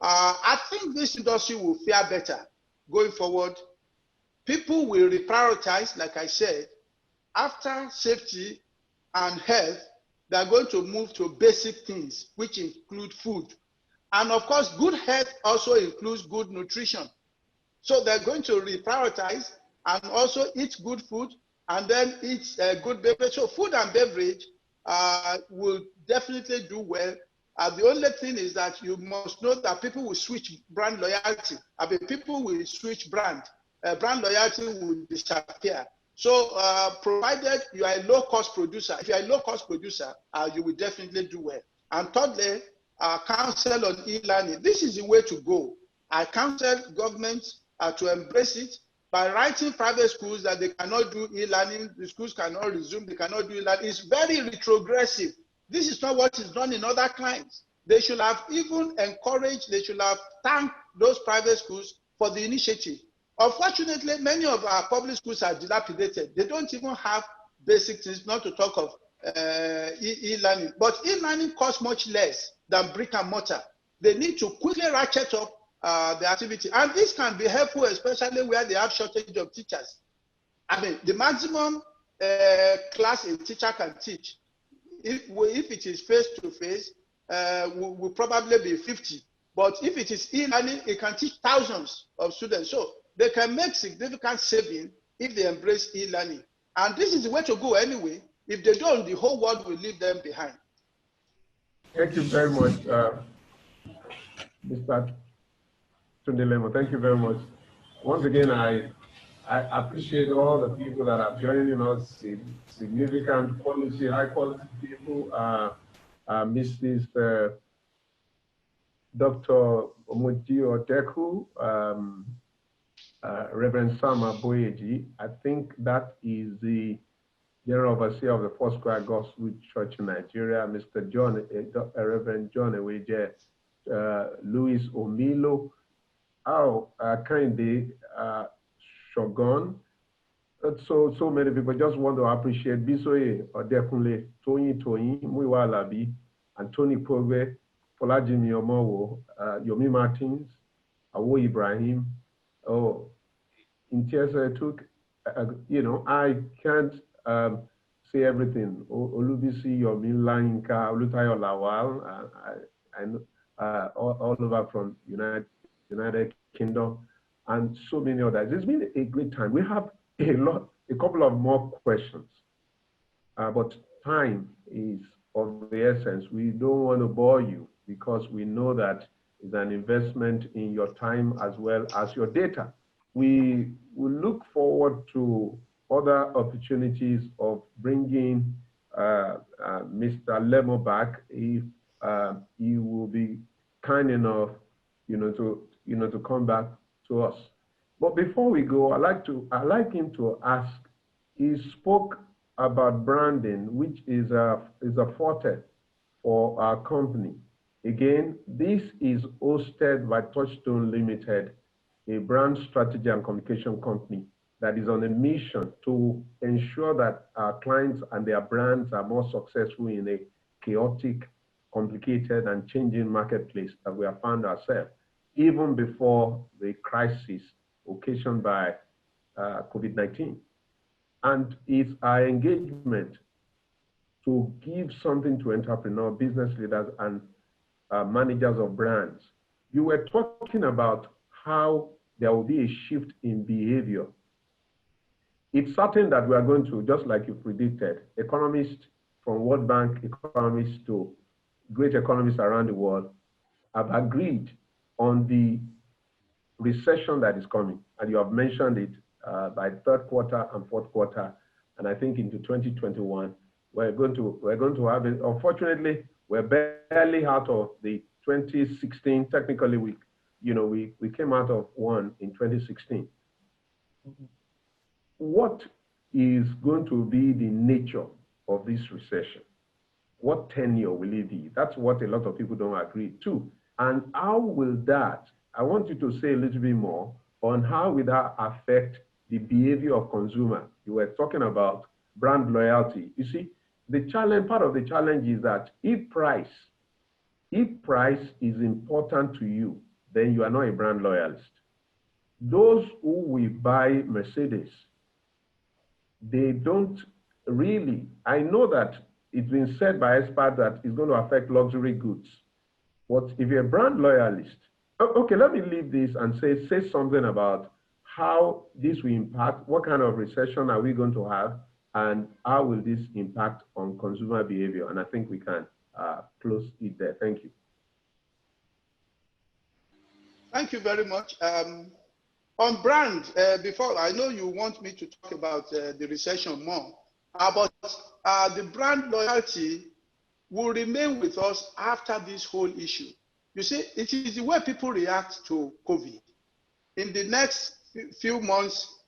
I think this industry will fare better going forward. People will reprioritize, like I said, after safety and health, they're going to move to basic things, which include food. And of course, good health also includes good nutrition. So they're going to reprioritize and also eat good food and then eat good beverage. So food and beverage will definitely do well. The only thing is that you must know that people will switch brand loyalty. I mean, people will switch brand. Brand loyalty will disappear. So provided you are a low-cost producer, if you are a low-cost producer, you will definitely do well. And thirdly, counsel on e-learning. This is the way to go. I counsel governments to embrace it by writing private schools that they cannot do e-learning, the schools cannot resume, they cannot do e-learning. It's very retrogressive. This is not what is done in other climes. They should have even encouraged, they should have thanked those private schools for the initiative. Unfortunately, many of our public schools are dilapidated. They don't even have basic things, not to talk of e-learning. But e-learning costs much less than brick and mortar. They need to quickly ratchet up the activity. And this can be helpful, especially where they have shortage of teachers. I mean, the maximum class a teacher can teach, if it is face-to-face, will probably be 50. But if it is e-learning, it can teach thousands of students. So they can make significant saving if they embrace e-learning. And this is the way to go anyway. If they don't, the whole world will leave them behind. Thank you very much, Mr. Tunde Lemo. Thank you very much. Once again, I appreciate all the people that are joining us, significant policy, high quality people, Mrs. Dr. Omoji Odeku, Reverend Sam Aboyeji. I think that is the General Overseer of the Foursquare Gospel Church in Nigeria, Mr. John, Reverend John Eweje, Louis Omilo, Kinde Shogun. So many people just want to appreciate Bisoye Odekunle, Toyin, Muiwa Alabi, Anthony Pogbe, Folajimi Omowo, Yomi Martins, Awo Ibrahim. In TSA took, I can't say everything. Olubisi, Yomi Lainka, Olutayo Lawal, I know all over from United Kingdom, and so many others. It's been a great time. We have a couple of more questions, but time is of the essence. We don't want to bore you because we know that it's an investment in your time as well as your data. We will look forward to other opportunities of bringing Mr. Lemo back if he will be kind enough, to come back to us. But before we go, I'd like him to ask. He spoke about branding, which is a forte for our company. Again, this is hosted by Touchstone Limited, a brand strategy and communication company that is on a mission to ensure that our clients and their brands are more successful in a chaotic, complicated, and changing marketplace that we have found ourselves, even before the crisis occasioned by COVID-19. And it's our engagement to give something to entrepreneurs, business leaders, and managers of brands. You were talking about how there will be a shift in behavior. it's certain that we are going to, just like you predicted, economists from World Bank, economists to great economists around the world have agreed on the recession that is coming. And you have mentioned it by third quarter and fourth quarter, and I think into 2021, we're going to have it. Unfortunately, we're barely out of the 2016. Technically, we came out of one in 2016. What is going to be the nature of this recession? What tenure will it be? That's what a lot of people don't agree to. And how will that, I want you to say a little bit more on how will that affect the behavior of consumer. You were talking about brand loyalty. You see, the challenge, part of the challenge is that if price is important to you, then you are not a brand loyalist. Those who will buy Mercedes, they don't really, I know that it's been said by experts that it's going to affect luxury goods. But if you're a brand loyalist, okay, let me leave this and say something about how this will impact, what kind of recession are we going to have, and how will this impact on consumer behavior? And I think we can close it there. Thank you. Thank you very much. On brand, before, I know you want me to talk about the recession more, but the brand loyalty will remain with us after this whole issue. You see, it is the way people react to COVID. In the next few months,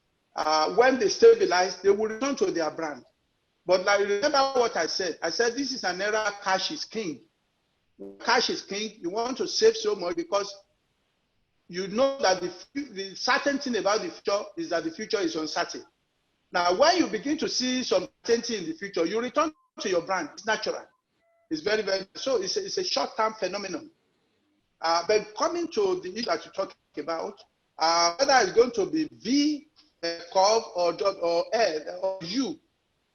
when they stabilize, they will return to their brand. But like, remember what I said. I said this is an era cash is king. Cash is king. You want to save so much because you know that the certain thing about the future is that the future is uncertain. Now, when you begin to see some certainty in the future, you return to your brand. It's natural. It's very, very, so it's a short-term phenomenon. But coming to the issue that you talked about, whether it's going to be V curve or L or U.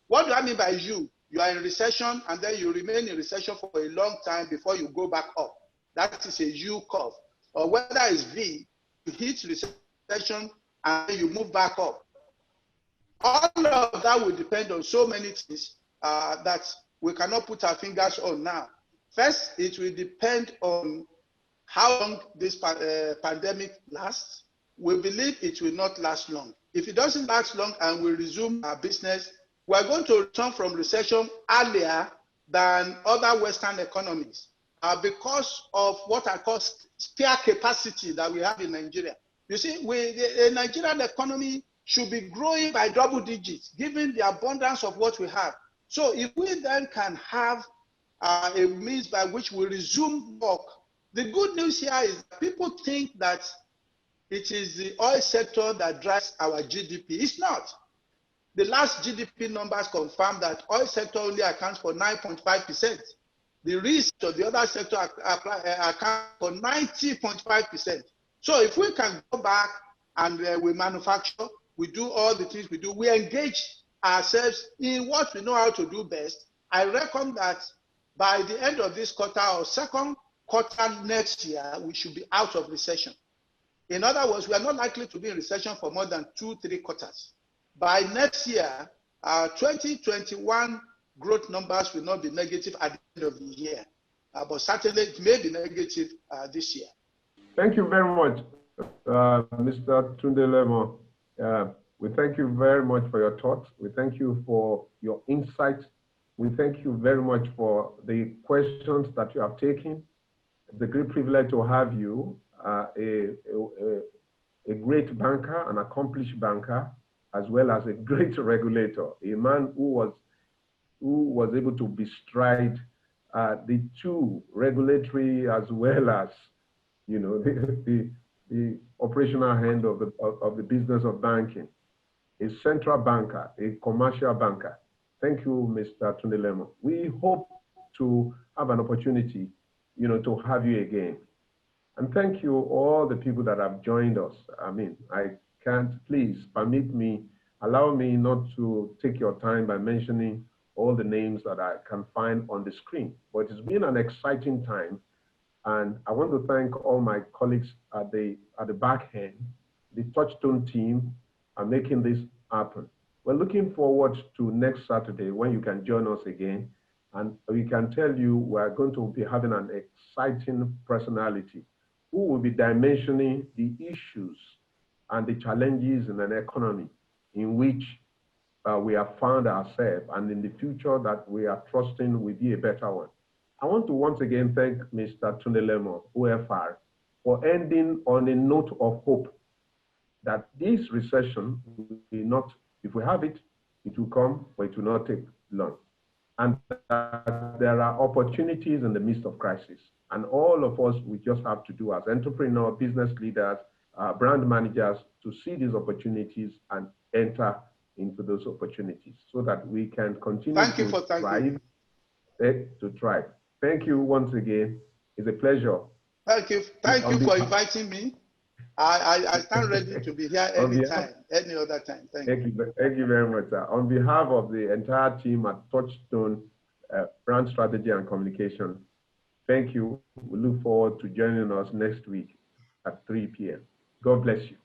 What do I mean by U? You are in recession and then you remain in recession for a long time before you go back up. That is a U curve. Or whether it's V, you hit recession and then you move back up. All of that will depend on so many things that we cannot put our fingers on now. First, it will depend on how long this pandemic lasts. We believe it will not last long. If it doesn't last long and we resume our business, we're going to return from recession earlier than other Western economies because of what I call spare capacity that we have in Nigeria. You see, the Nigerian economy should be growing by double digits, given the abundance of what we have. So if we then can have a means by which we resume work, the good news here is that people think that it is the oil sector that drives our GDP. It's not. The last GDP numbers confirm that oil sector only accounts for 9.5%. The rest of the other sector account for 90.5%. So if we can go back and we manufacture, we do all the things we do, we engage ourselves in what we know how to do best, I reckon that by the end of this quarter or second quarter next year, we should be out of recession. In other words, we are not likely to be in recession for more than 2-3 quarters. By next year, 2021 growth numbers will not be negative at the end of the year, but certainly it may be negative this year. Thank you very much, Mr. Tunde Lemo. We thank you very much for your thoughts. We thank you for your insights. We thank you very much for the questions that you have taken. It's a great privilege to have you, a great banker, an accomplished banker, as well as a great regulator, a man who was able to bestride the two regulatory as well as, you know, the operational hand of the business of banking, a central banker, a commercial banker. Thank you, Mr. Tunde Lemo. We hope to have an opportunity, you know, to have you again. And thank you all the people that have joined us. I mean, I can't, please permit me, allow me not to take your time by mentioning all the names that I can find on the screen. But it's been an exciting time. And I want to thank all my colleagues at the back end, the Touchstone team, are making this happen. We're looking forward to next Saturday when you can join us again. And we can tell you we're going to be having an exciting personality who will be dimensioning the issues and the challenges in an economy in which we have found ourselves, and in the future that we are trusting will be a better one. I want to once again thank Mr. Tunde Lemo, OFR, for ending on a note of hope that this recession will not, if we have it, it will come, but it will not take long. And there are opportunities in the midst of crisis. And all of us, we just have to do as entrepreneurs, business leaders, brand managers, to see these opportunities and enter into those opportunities so that we can continue to thrive. Thank you once again. It's a pleasure. Thank you. Thank you for inviting me. I stand ready to be here anytime, any other time. Thank you. Thank you very much, sir. On behalf of the entire team at Touchstone Brand Strategy and Communication, thank you. We look forward to joining us next week at 3 p.m. God bless you.